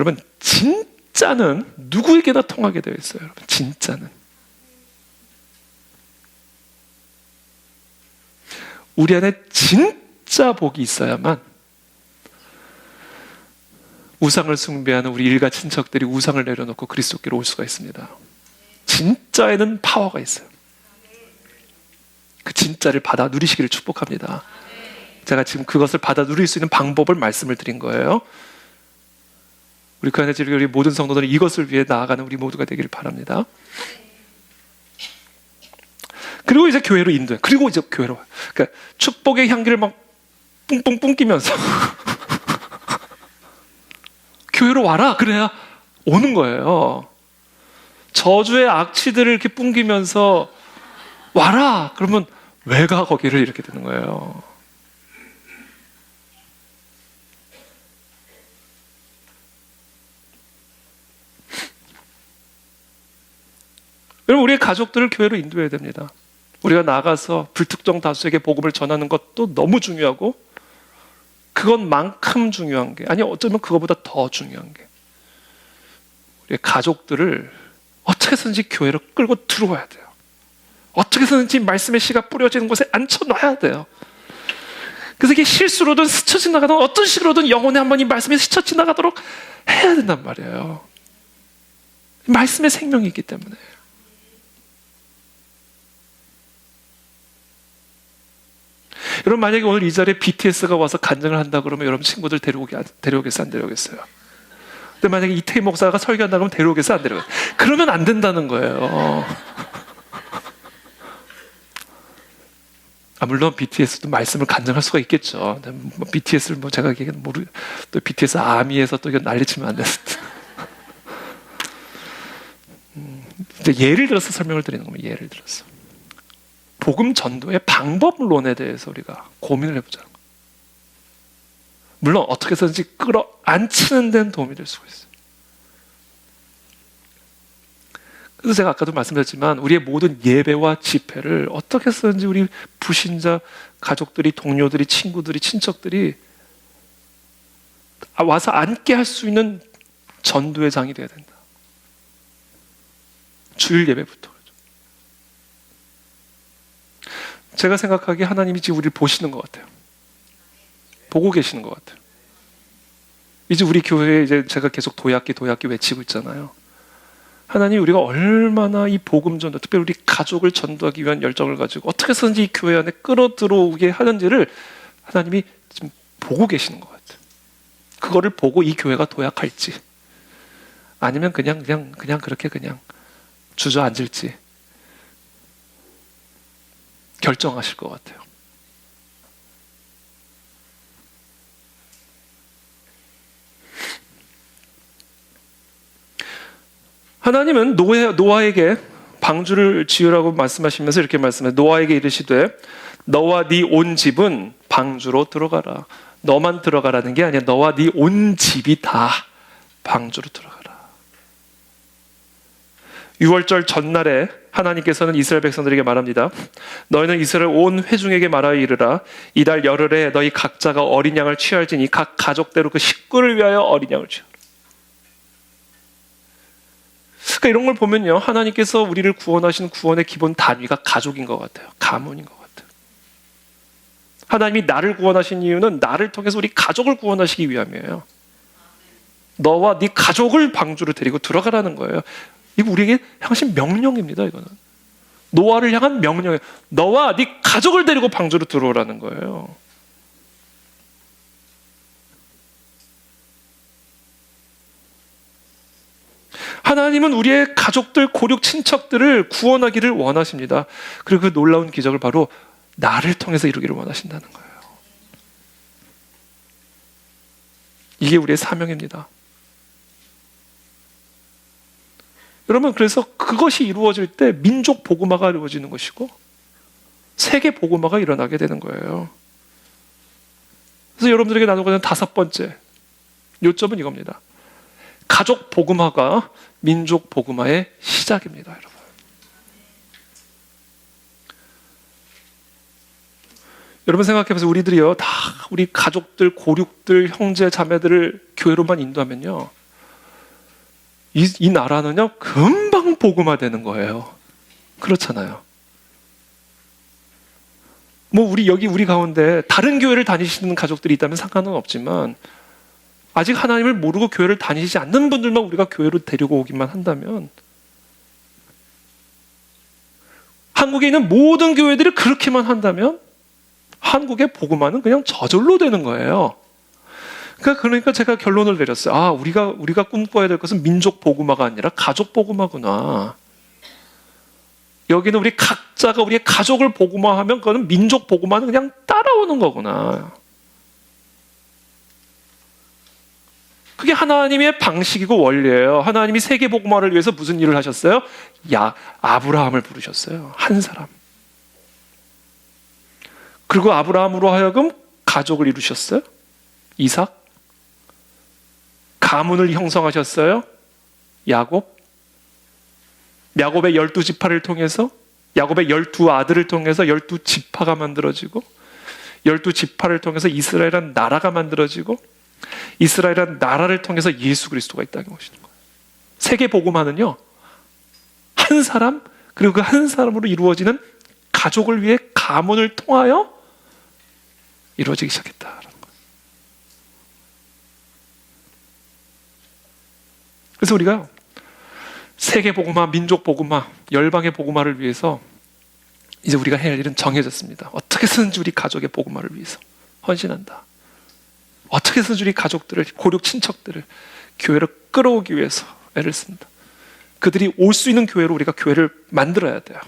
여러분, 진짜는 누구에게나 통하게 되어 있어요. 여러분, 진짜는. 우리 안에 진짜 복이 있어야만 우상을 숭배하는 우리 일가 친척들이 우상을 내려놓고 그리스도께로 올 수가 있습니다. 진짜에는 파워가 있어요. 그 진짜를 받아 누리시기를 축복합니다. 제가 지금 그것을 받아 누릴 수 있는 방법을 말씀을 드린 거예요. 우리 그 안에 지금 우리 모든 성도들은 이것을 위해 나아가는 우리 모두가 되기를 바랍니다. 그리고 이제 교회로 인도해. 그리고 이제 교회로. 그러니까 축복의 향기를 막 뿡뿡 뿜기면서 교회로 와라. 그래야 오는 거예요. 저주의 악취들을 이렇게 뿜기면서 와라. 그러면 왜 가 거기를 이렇게 되는 거예요. 여러분, 우리의 가족들을 교회로 인도해야 됩니다. 우리가 나가서 불특정 다수에게 복음을 전하는 것도 너무 중요하고 그것만큼 중요한 게, 아니 어쩌면 그것보다 더 중요한 게, 우리의 가족들을 어떻게 해서든지 교회로 끌고 들어와야 돼요. 어떻게 해서든지 말씀의 씨가 뿌려지는 곳에 앉혀놔야 돼요. 그래서 이게 실수로든 스쳐 지나가든 어떤 식으로든 영혼에 한번 이 말씀이 스쳐 지나가도록 해야 된단 말이에요. 말씀의 생명이 있기 때문에. 여러분, 만약에 오늘 이 자리에 BTS가 와서 간증을 한다 그러면 여러분 친구들 데려오겠어요? 안 데려오겠어요? 근데 만약에 이태희 목사가 설교한다 그러면 데려오겠어요? 안 데려오겠어요? 그러면 안 된다는 거예요. 물론 BTS도 말씀을 간증할 수가 있겠죠. BTS를 제가 얘기하기는 또 BTS 아미에서 또 이거 난리치면 안 되는데. 예를 들어서 설명을 드리는 겁니다. 예를 들어서. 복음 전도의 방법론에 대해서 우리가 고민을 해보자는 거예요. 물론 어떻게 해서든지 끌어안치는 데는 도움이 될 수가 있어요. 그래서 제가 아까도 말씀드렸지만 우리의 모든 예배와 집회를 어떻게 해서든지 우리 불신자 가족들이, 동료들이, 친구들이, 친척들이 와서 앉게 할 수 있는 전도의 장이 되어야 된다. 주일 예배부터. 제가 생각하기에 하나님이 지금 우리를 보시는 것 같아요. 보고 계시는 것 같아요. 이제 우리 교회에 이제 제가 계속 도약기 외치고 있잖아요. 하나님, 우리가 얼마나 이 복음 전도, 특별히 우리 가족을 전도하기 위한 열정을 가지고 어떻게 해서든지 이 교회 안에 끌어들어오게 하는지를 하나님이 지금 보고 계시는 것 같아요. 그거를 보고 이 교회가 도약할지 아니면 그냥 그렇게 주저앉을지 결정하실 것 같아요. 하나님은 노아에게 방주를 지으라고 말씀하시면서 이렇게 말씀해요. 노아에게 이르시되 너와 네 온 집은 방주로 들어가라. 너만 들어가라는 게 아니라 너와 네 온 집이 다 방주로 들어가라. 유월절 전날에 하나님께서는 이스라엘 백성들에게 말합니다. 너희는 이스라엘 온 회중에게 말하여 이르라. 이달 열흘에 너희 각자가 어린 양을 취할지니 각 가족대로 그 식구를 위하여 어린 양을 취하라. 그러니까 이런 걸 보면요, 하나님께서 우리를 구원하시는 구원의 기본 단위가 가족인 것 같아요. 가문인 것 같아요. 하나님이 나를 구원하신 이유는 나를 통해서 우리 가족을 구원하시기 위함이에요. 너와 네 가족을 방주로 데리고 들어가라는 거예요. 이거 우리에게 향하신 명령입니다. 이거는 노아를 향한 명령이에요. 너와 네 가족을 데리고 방주로 들어오라는 거예요. 하나님은 우리의 가족들, 고륙, 친척들을 구원하기를 원하십니다. 그리고 그 놀라운 기적을 바로 나를 통해서 이루기를 원하신다는 거예요. 이게 우리의 사명입니다. 여러분, 그래서 그것이 이루어질 때 민족 복음화가 이루어지는 것이고 세계 복음화가 일어나게 되는 거예요. 그래서 여러분들에게 나누고자 하는 5번째 요점은 이겁니다. 가족 복음화가 민족 복음화의 시작입니다, 여러분. 여러분 생각해보세요. 우리들이요, 다 우리 가족들, 고륙들, 형제, 자매들을 교회로만 인도하면요, 이 나라는요 금방 복음화되는 거예요. 그렇잖아요. 뭐 우리 가운데 다른 교회를 다니시는 가족들이 있다면 상관은 없지만 아직 하나님을 모르고 교회를 다니시지 않는 분들만 우리가 교회로 데리고 오기만 한다면 한국에 있는 모든 교회들이 그렇게만 한다면 한국의 복음화는 그냥 저절로 되는 거예요. 그러니까 제가 결론을 내렸어요. 아, 우리가 꿈꿔야 될 것은 민족 복음화가 아니라 가족 복음화구나. 여기는 우리 각자가 우리의 가족을 복음화하면 그거는 민족 복음화는 그냥 따라오는 거구나. 그게 하나님의 방식이고 원리예요. 하나님이 세계 복음화를 위해서 무슨 일을 하셨어요? 아브라함을 부르셨어요. 한 사람. 그리고 아브라함으로 하여금 가족을 이루셨어요. 이삭. 가문을 형성하셨어요. 야곱의 12지파를 통해서 야곱의 12아들을 통해서 12지파가 만들어지고 12지파를 통해서 이스라엘이라는 나라가 만들어지고 이스라엘이라는 나라를 통해서 예수 그리스도가 이 땅에 오시는 거예요. 세계 복음화는요 한 사람 그리고 그 한 사람으로 이루어지는 가족을 위해 가문을 통하여 이루어지기 시작했다라는 거예요. 그래서 우리가 세계 복음화, 민족 복음화, 열방의 복음화를 위해서 이제 우리가 해야 할 일은 정해졌습니다. 어떻게 해서든지 우리 가족의 복음화를 위해서 헌신한다. 어떻게 해서든지 우리 가족들을, 고륙 친척들을 교회로 끌어오기 위해서 애를 씁니다. 그들이 올 수 있는 교회로 우리가 교회를 만들어야 돼요.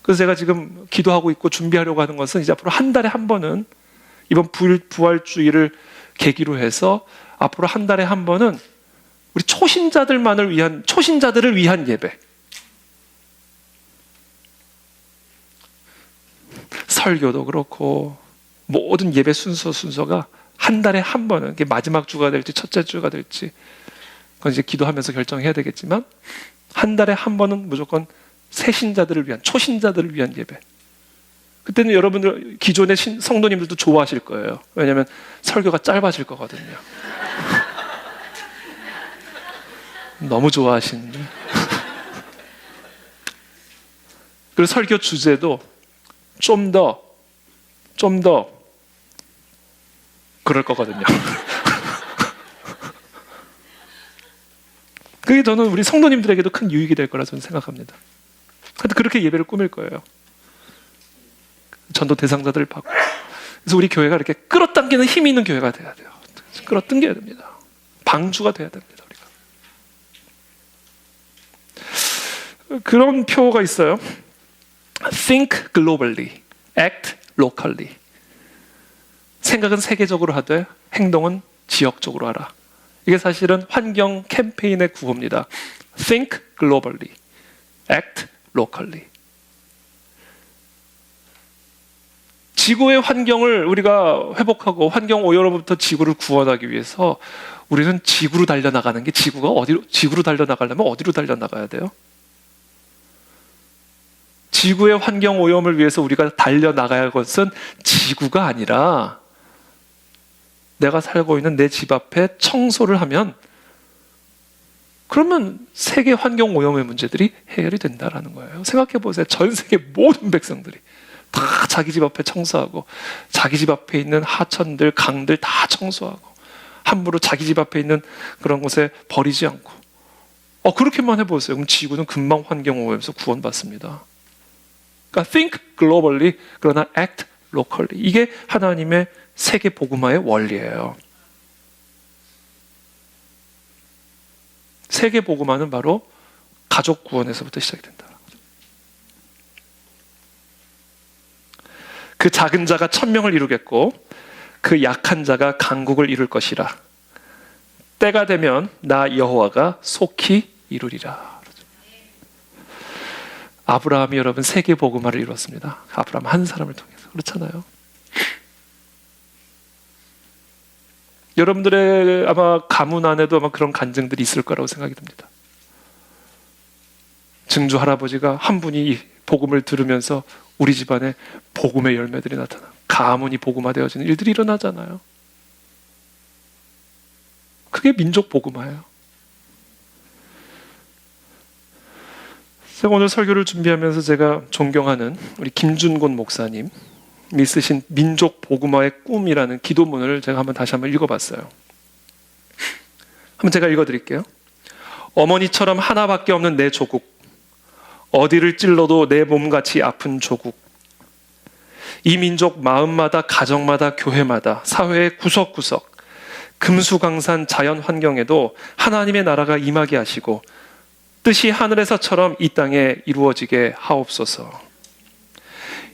그래서 제가 지금 기도하고 있고 준비하려고 하는 것은 이제 앞으로 한 달에 한 번은 이번 부활주의를 계기로 해서 앞으로 한 달에 한 번은 우리 초신자들을 위한 예배. 설교도 그렇고 모든 예배 순서가 한 달에 한 번은 그게 마지막 주가 될지 첫째 주가 될지 그건 이제 기도하면서 결정해야 되겠지만 한 달에 한 번은 무조건 초신자들을 위한 예배. 그때는 여러분들 기존의 성도님들도 좋아하실 거예요. 왜냐하면 설교가 짧아질 거거든요. 너무 좋아하시는데. 그리고 설교 주제도 좀 더 그럴 거거든요. 그게 저는 우리 성도님들에게도 큰 유익이 될 거라 저는 생각합니다. 하여튼 그렇게 예배를 꾸밀 거예요. 전도 대상자들을 받고. 그래서 우리 교회가 이렇게 끌어당기는 힘이 있는 교회가 돼야 돼요. 끌어당겨야 됩니다. 방주가 돼야 됩니다. 우리가. 그런 표가 있어요. Think globally, act locally. 생각은 세계적으로 하되 행동은 지역적으로 하라. 이게 사실은 환경 캠페인의 구호입니다. Think globally, act locally. 지구의 환경을 우리가 회복하고 환경 오염으로부터 지구를 구원하기 위해서 우리는 지구로 달려나가는 게 지구로 달려나가려면 어디로 달려나가야 돼요? 지구의 환경 오염을 위해서 우리가 달려나가야 할 것은 지구가 아니라 내가 살고 있는 내 집 앞에 청소를 하면 그러면 세계 환경 오염의 문제들이 해결이 된다라는 거예요. 생각해 보세요. 전 세계 모든 백성들이 다 자기 집 앞에 청소하고 자기 집 앞에 있는 하천들, 강들 다 청소하고 함부로 자기 집 앞에 있는 그런 곳에 버리지 않고 그렇게만 해보세요. 그럼 지구는 금방 환경 오염에서 구원받습니다. 그러니까 think globally 그러나 act locally. 이게 하나님의 세계 복음화의 원리예요. 세계 복음화는 바로 가족 구원에서부터 시작이 된다. 그 작은 자가 1000명을 이루겠고 그 약한 자가 강국을 이룰 것이라. 때가 되면 나 여호와가 속히 이루리라. 아브라함이 여러분 세계 복음화를 이루었습니다. 아브라함 한 사람을 통해서. 그렇잖아요. 여러분들의 아마 가문 안에도 아마 그런 간증들이 있을 거라고 생각이 듭니다. 증조 할아버지가 한 분이 이 복음을 들으면서 우리 집안에 복음의 열매들이 나타나 가문이 복음화되어지는 일들이 일어나잖아요. 그게 민족 복음화예요. 제가 오늘 설교를 준비하면서 제가 존경하는 우리 김준곤 목사님이 쓰신 민족 복음화의 꿈이라는 기도문을 제가 다시 한번 읽어봤어요. 한번 제가 읽어드릴게요. 어머니처럼 하나밖에 없는 내 조국, 어디를 찔러도 내 몸같이 아픈 조국, 이 민족 마음마다, 가정마다, 교회마다, 사회의 구석구석, 금수강산 자연 환경에도 하나님의 나라가 임하게 하시고 뜻이 하늘에서처럼 이 땅에 이루어지게 하옵소서.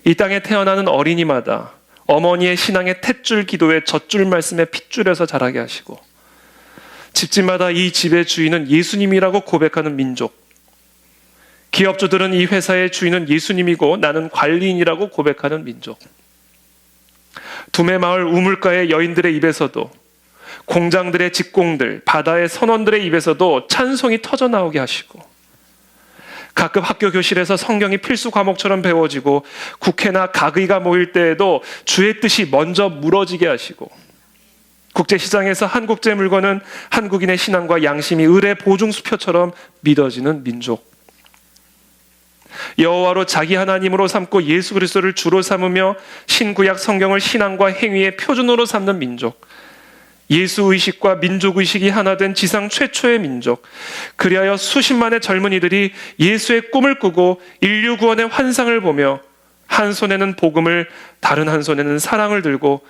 이 땅에 태어나는 어린이마다 어머니의 신앙의 탯줄 기도에 젖줄 말씀에 핏줄에서 자라게 하시고 집집마다 이 집의 주인은 예수님이라고 고백하는 민족, 기업주들은 이 회사의 주인은 예수님이고 나는 관리인이라고 고백하는 민족, 두메마을 우물가의 여인들의 입에서도, 공장들의 직공들, 바다의 선원들의 입에서도 찬송이 터져나오게 하시고, 각급 학교 교실에서 성경이 필수 과목처럼 배워지고 국회나 각의가 모일 때에도 주의 뜻이 먼저 물어지게 하시고, 국제시장에서 한국제 물건은 한국인의 신앙과 양심이 을의 보증수표처럼 믿어지는 민족, 여호와로 자기 하나님으로 삼고 예수 그리스도를 주로 삼으며 신구약 성경을 신앙과 행위의 표준으로 삼는 민족, 예수의식과 민족의식이 하나 된 지상 최초의 민족, 그리하여 수십만의 젊은이들이 예수의 꿈을 꾸고 인류 구원의 환상을 보며 한 손에는 복음을 다른 한 손에는 사랑을 들고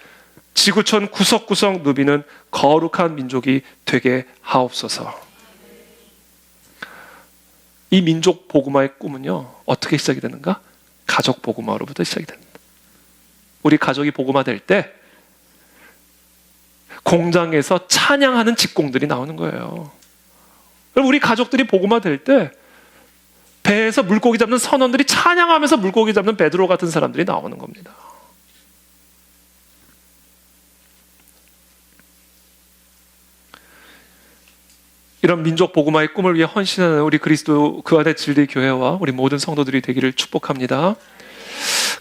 지구촌 구석구석 누비는 거룩한 민족이 되게 하옵소서. 이 민족 복음화의 꿈은요, 어떻게 시작이 되는가? 가족 복음화로부터 시작이 됩니다. 우리 가족이 복음화될 때 공장에서 찬양하는 직공들이 나오는 거예요. 우리 가족들이 복음화될 때 배에서 물고기 잡는 선원들이 찬양하면서 물고기 잡는 베드로 같은 사람들이 나오는 겁니다. 이런 민족 복음화의 꿈을 위해 헌신하는 우리 그리스도 그 안에 진리 교회와 우리 모든 성도들이 되기를 축복합니다.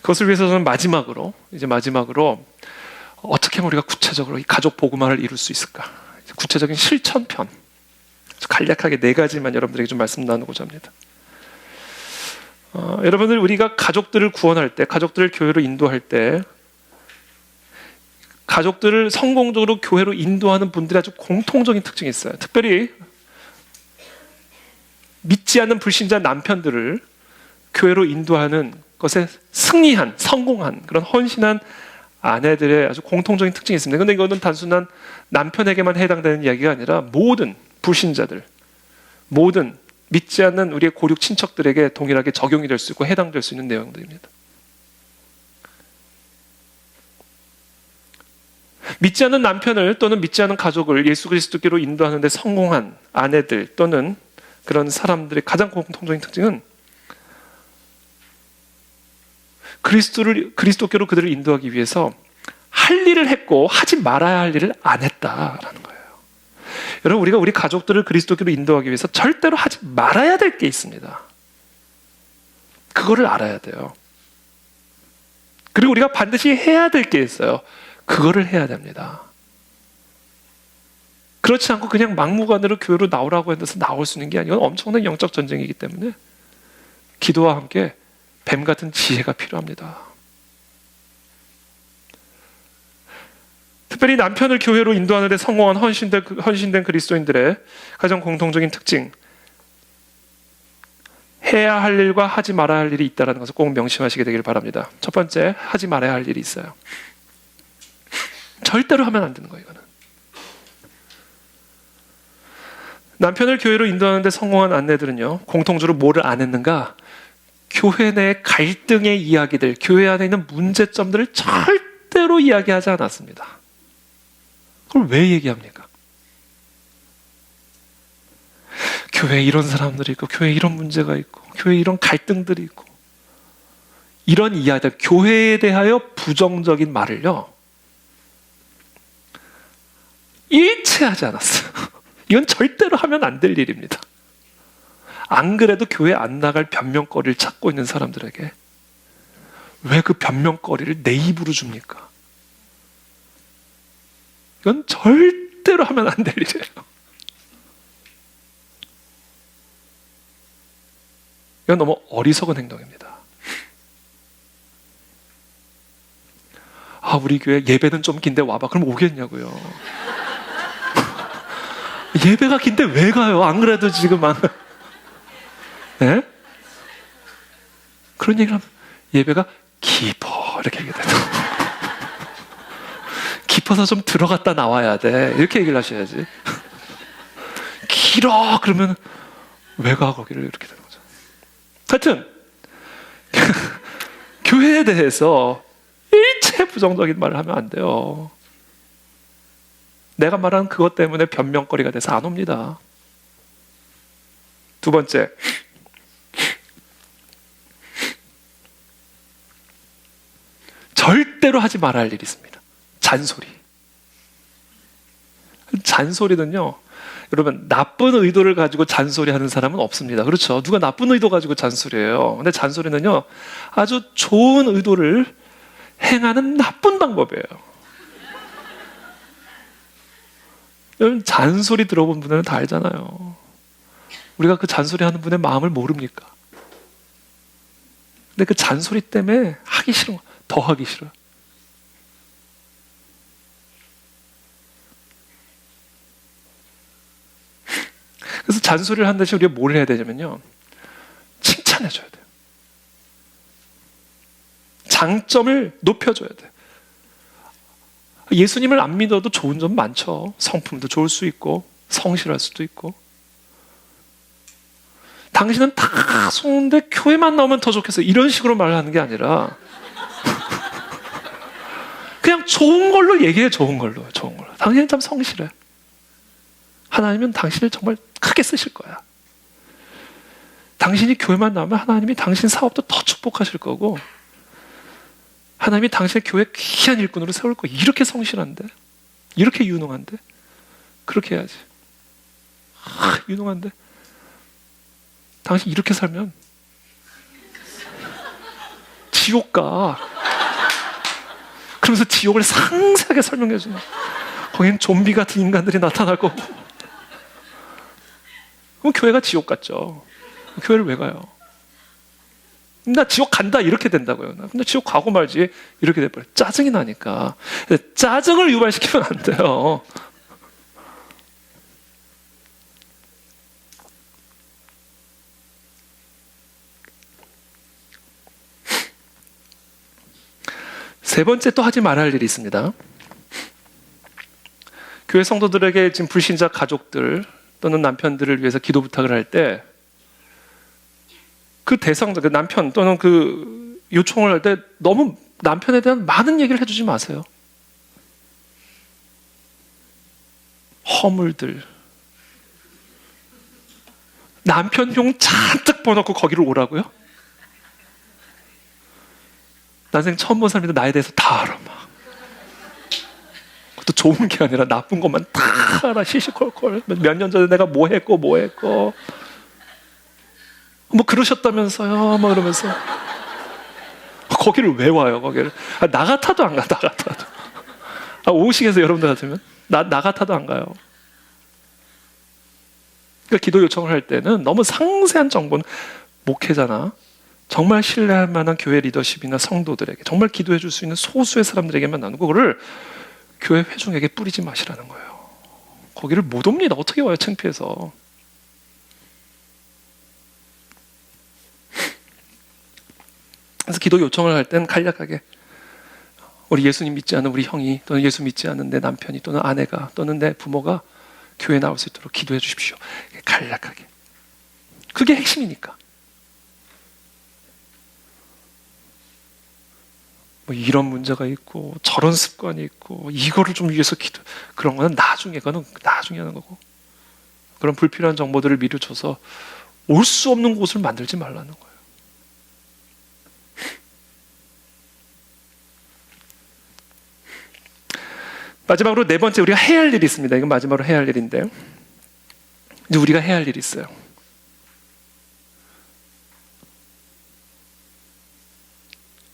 그것을 위해서 저는 마지막으로 어떻게 하면 우리가 구체적으로 이 가족 복음화를 이룰 수 있을까? 구체적인 실천편, 간략하게 4가지만 여러분들에게 좀 말씀 나누고자 합니다. 여러분들, 우리가 가족들을 구원할 때, 가족들을 교회로 인도할 때, 가족들을 성공적으로 교회로 인도하는 분들의 아주 공통적인 특징이 있어요. 특별히 믿지 않는 불신자 남편들을 교회로 인도하는 것에 승리한, 성공한, 그런 헌신한 아내들의 아주 공통적인 특징이 있습니다. 그런데 이거는 단순한 남편에게만 해당되는 이야기가 아니라 모든 불신자들, 모든 믿지 않는 우리의 고륙 친척들에게 동일하게 적용이 될 수 있고 해당될 수 있는 내용들입니다. 믿지 않는 남편을 또는 믿지 않는 가족을 예수 그리스도께로 인도하는 데 성공한 아내들 또는 그런 사람들의 가장 공통적인 특징은 그리스도께로 그들을 인도하기 위해서 할 일을 했고 하지 말아야 할 일을 안 했다라는 거예요. 여러분, 우리가 우리 가족들을 그리스도께로 인도하기 위해서 절대로 하지 말아야 될 게 있습니다. 그거를 알아야 돼요. 그리고 우리가 반드시 해야 될 게 있어요. 그거를 해야 됩니다. 그렇지 않고 그냥 막무가내로 교회로 나오라고 해서 나올 수 있는 게 아니고 엄청난 영적 전쟁이기 때문에 기도와 함께 뱀 같은 지혜가 필요합니다. 특별히 남편을 교회로 인도하는 데 성공한 헌신된 그리스도인들의 가장 공통적인 특징, 해야 할 일과 하지 말아야 할 일이 있다는 것을 꼭 명심하시게 되기를 바랍니다. 첫 번째, 하지 말아야 할 일이 있어요. 절대로 하면 안 되는 거예요. 이거는 남편을 교회로 인도하는 데 성공한 아내들은요, 공통적으로 뭐를 안 했는가? 교회 내 갈등의 이야기들, 교회 안에 있는 문제점들을 절대로 이야기하지 않았습니다. 그걸 왜 얘기합니까? 교회에 이런 사람들이 있고, 교회에 이런 문제가 있고, 교회에 이런 갈등들이 있고, 이런 이야기들, 교회에 대하여 부정적인 말을요, 일체하지 않았어요. 이건 절대로 하면 안 될 일입니다. 안 그래도 교회 안 나갈 변명거리를 찾고 있는 사람들에게 왜 그 변명거리를 내 입으로 줍니까? 이건 절대로 하면 안 될 일이에요. 이건 너무 어리석은 행동입니다. 우리 교회 예배는 좀 긴데 와봐. 그럼 오겠냐고요. 예배가 긴데 왜 가요? 안 그래도 지금 네? 그런 얘기를 하면 예배가 깊어 이렇게 얘기해요. 깊어서 좀 들어갔다 나와야 돼 이렇게 얘기를 하셔야지. 길어 그러면 왜 가 거기를 이렇게 되는 거죠. 하여튼 교회에 대해서 일체 부정적인 말을 하면 안 돼요. 내가 말한 그것 때문에 변명거리가 돼서 안 옵니다. 두 번째, 절대로 하지 말아야 할 일이 있습니다. 잔소리. 잔소리는요, 여러분 나쁜 의도를 가지고 잔소리하는 사람은 없습니다. 그렇죠? 누가 나쁜 의도 가지고 잔소리해요. 근데 잔소리는요, 아주 좋은 의도를 행하는 나쁜 방법이에요. 여러분 잔소리 들어본 분들은 다 알잖아요. 우리가 그 잔소리 하는 분의 마음을 모릅니까? 근데 그 잔소리 때문에 하기 싫은 거, 더 하기 싫어요. 그래서 잔소리를 한 대신 우리가 뭘 해야 되냐면요, 칭찬해줘야 돼요. 장점을 높여줘야 돼요. 예수님을 안 믿어도 좋은 점 많죠. 성품도 좋을 수 있고 성실할 수도 있고. 당신은 다 좋은데 교회만 나오면 더 좋겠어 이런 식으로 말을 하는 게 아니라 그냥 좋은 걸로 얘기해. 좋은 걸로. 당신은 참 성실해. 하나님은 당신을 정말 크게 쓰실 거야. 당신이 교회만 나오면 하나님이 당신 사업도 더 축복하실 거고, 하나님이 당신의 교회 귀한 일꾼으로 세울 거야. 이렇게 성실한데, 이렇게 유능한데, 그렇게 해야지. 유능한데 당신 이렇게 살면 지옥 가. 그러면서 지옥을 상세하게 설명해 주는, 거긴 좀비 같은 인간들이 나타날 거고. 그럼 교회가 지옥 같죠. 교회를 왜 가요? 나 지옥 간다 이렇게 된다고요. 근데 지옥 가고 말지 이렇게 돼버려. 짜증이 나니까. 짜증을 유발시키면 안 돼요. 세 번째 또 하지 말아야 할 일이 있습니다. 교회 성도들에게 지금 불신자 가족들 또는 남편들을 위해서 기도 부탁을 할 때 그 대상자, 그 남편 또는 그 요청을 할 때 너무 남편에 대한 많은 얘기를 해주지 마세요. 허물들. 남편용 잔뜩 보놓고 거기를 오라고요? 난생 처음 본 사람인데 나에 대해서 다 알아 막. 그것도 좋은 게 아니라 나쁜 것만 다 알아. 시시콜콜. 몇 년 전에 내가 뭐 했고 뭐 그러셨다면서요 뭐 이러면서. 거기를 왜 와요 거기를. 나 같아도 안 가. 나 같아도. 오시겠어요 여러분들 같으면? 나 같아도 안 가요. 그러니까 기도 요청을 할 때는 너무 상세한 정보는 목회자나 정말 신뢰할 만한 교회 리더십이나 성도들에게, 정말 기도해 줄 수 있는 소수의 사람들에게만 나누고, 그거를 교회 회중에게 뿌리지 마시라는 거예요. 거기를 못 옵니다. 어떻게 와요 창피해서. 그래서 기도 요청을 할 땐 간략하게, 우리 예수님 믿지 않는 우리 형이, 또는 예수 믿지 않는 내 남편이, 또는 아내가, 또는 내 부모가 교회에 나올 수 있도록 기도해 주십시오. 간략하게. 그게 핵심이니까. 뭐 이런 문제가 있고 저런 습관이 있고 이거를 좀 위해서 그런 거는 나중에 하는 거고, 그런 불필요한 정보들을 미리 줘서 올 수 없는 곳을 만들지 말라는 거예요. 마지막으로 네 번째, 우리가 해야 할 일이 있습니다. 이건 마지막으로 해야 할 일인데요, 이제 우리가 해야 할 일이 있어요.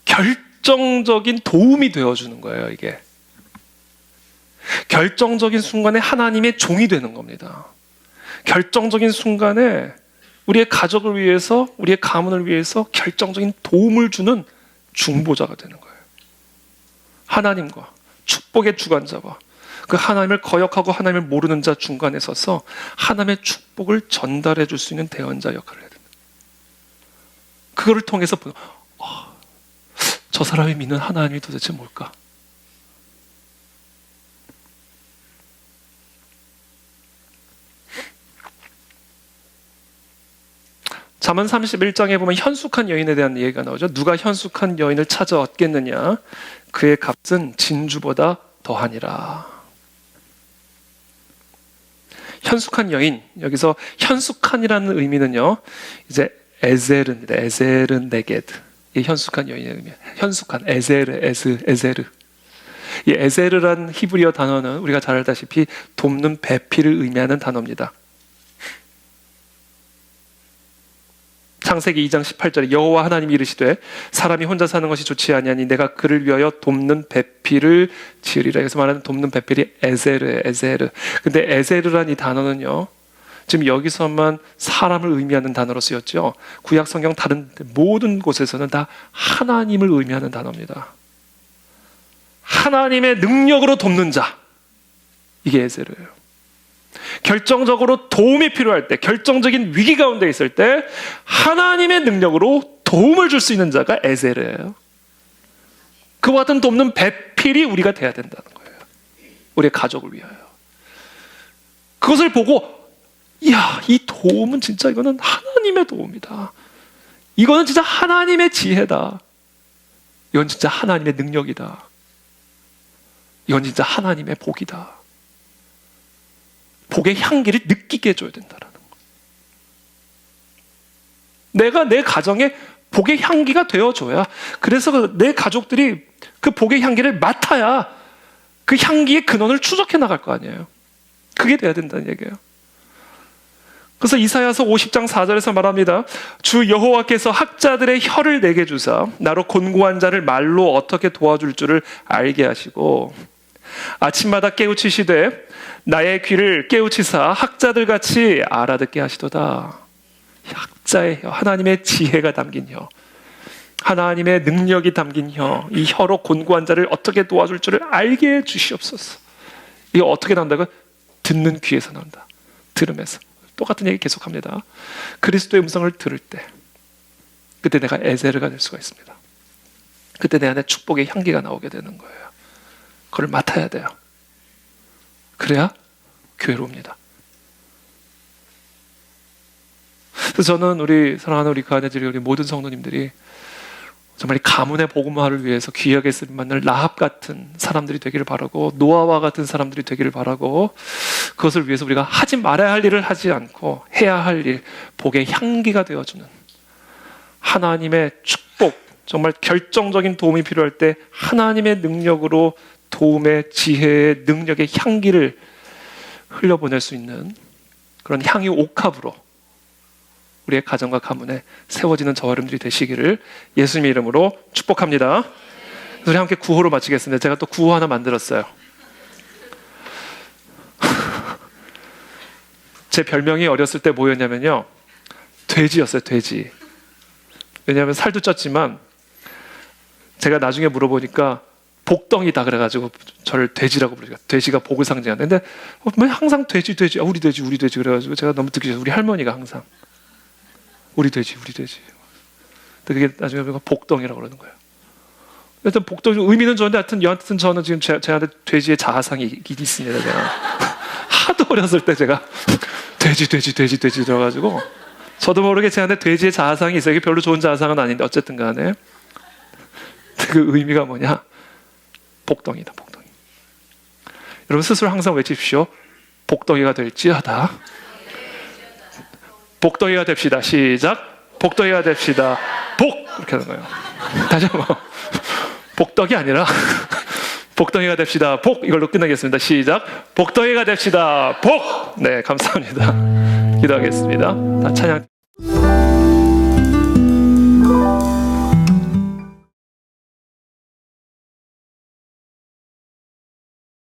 결정적인 도움이 되어주는 거예요. 이게 결정적인 순간에 하나님의 종이 되는 겁니다. 결정적인 순간에 우리의 가족을 위해서, 우리의 가문을 위해서 결정적인 도움을 주는 중보자가 되는 거예요. 하나님과 축복의 주관자와 그 하나님을 거역하고 하나님을 모르는 자 중간에 서서 하나님의 축복을 전달해 줄 수 있는 대언자 역할을 해야 됩니다. 그거를 통해서 저 사람이 믿는 하나님이 도대체 뭘까? 잠언 31장에 보면 현숙한 여인에 대한 얘기가 나오죠. 누가 현숙한 여인을 찾아 얻겠느냐? 그의 값은 진주보다 더하니라. 현숙한 여인, 여기서 현숙한이라는 의미는요, 이제 에제르입니다. 에제르 네게드. 이 현숙한 여인의 의미. 현숙한 에제르. 이 에제르란 히브리어 단어는 우리가 잘 알다시피 돕는 배필을 의미하는 단어입니다. 창세기 2장 18절에 여호와 하나님이 이르시되 사람이 혼자 사는 것이 좋지 아니하니 내가 그를 위하여 돕는 배필을 지으리라. 여기서 말하는 돕는 배필이 에제르. 근데 에제르란 이 단어는요, 지금 여기서만 사람을 의미하는 단어로 쓰였죠. 구약 성경 다른 모든 곳에서는 다 하나님을 의미하는 단어입니다. 하나님의 능력으로 돕는 자, 이게 에제르예요. 결정적으로 도움이 필요할 때, 결정적인 위기 가운데 있을 때 하나님의 능력으로 도움을 줄 수 있는 자가 에제르예요. 그와 같은 돕는 배필이 우리가 돼야 된다는 거예요. 우리의 가족을 위하여. 그것을 보고 이야, 이 도움은 진짜 이거는 하나님의 도움이다. 이거는 진짜 하나님의 지혜다. 이건 진짜 하나님의 능력이다. 이건 진짜 하나님의 복이다. 복의 향기를 느끼게 해줘야 된다는 거예요. 내가 내 가정에 복의 향기가 되어줘야, 그래서 내 가족들이 그 복의 향기를 맡아야 그 향기의 근원을 추적해 나갈 거 아니에요. 그게 돼야 된다는 얘기예요. 그래서 이사야서 50장 4절에서 말합니다. 주 여호와께서 학자들의 혀를 내게 주사 나로 곤고한 자를 말로 어떻게 도와줄 줄을 알게 하시고 아침마다 깨우치시되 나의 귀를 깨우치사 학자들 같이 알아듣게 하시도다. 학자의 혀, 하나님의 지혜가 담긴 혀, 하나님의 능력이 담긴 혀, 이 혀로 곤고한 자를 어떻게 도와줄 줄을 알게 해 주시옵소서. 이거 어떻게 나온다고? 듣는 귀에서 나온다. 들음에서. 똑같은 얘기 계속합니다. 그리스도의 음성을 들을 때, 그때 내가 에제르가 될 수가 있습니다. 그때 내 안에 축복의 향기가 나오게 되는 거예요. 그걸 맡아야 돼요. 그래야 교회로 옵니다. 그래서 저는 우리 사랑하는 우리 가네들이 우리 모든 성도님들이 정말 이 가문의 복음화를 위해서 귀하게 쓰임 받는 라합 같은 사람들이 되기를 바라고, 노아와 같은 사람들이 되기를 바라고, 그것을 위해서 우리가 하지 말아야 할 일을 하지 않고 해야 할 일, 복의 향기가 되어주는 하나님의 축복, 정말 결정적인 도움이 필요할 때 하나님의 능력으로 도움의 지혜의 능력의 향기를 흘려보낼 수 있는 그런 향유 옥합으로 우리의 가정과 가문에 세워지는 저와 여러분들이 되시기를 예수님의 이름으로 축복합니다. 우리 함께 구호로 마치겠습니다. 제가 또 구호 하나 만들었어요. 제 별명이 어렸을 때 뭐였냐면요, 돼지였어요. 돼지. 왜냐하면 살도 쪘지만 제가 나중에 물어보니까 복덩이다 그래가지고 저를 돼지라고 부르니까, 돼지가 복을 상징하는데 항상 돼지 우리 돼지 그래가지고 제가 너무 듣기 싫어서 우리 할머니가 항상 우리 돼지. 근데 그게 나중에 복덩이라고 그러는 거예요. 일단 복덩이 의미는 좋은데 여하튼 저는 지금 제한테 돼지의 자아상이 있습니다. 제가 하도 어렸을 때 제가 돼지 들어가지고 저도 모르게 제한테 돼지의 자아상이 있어요. 이게 별로 좋은 자아상은 아닌데 어쨌든 간에 그 의미가 뭐냐? 복덩이다. 복덩이. 여러분 스스로 항상 외치십시오. 복덩이가 될지어다. 복덩이가 됩시다. 시작. 복덩이가 됩시다. 복! 이렇게 하는 거예요. 다시 한번. 복덩이 아니라 복덩이가 됩시다. 복! 이걸로 끝내겠습니다. 시작. 복덩이가 됩시다. 복! 네, 감사합니다. 기도하겠습니다. 다 찬양.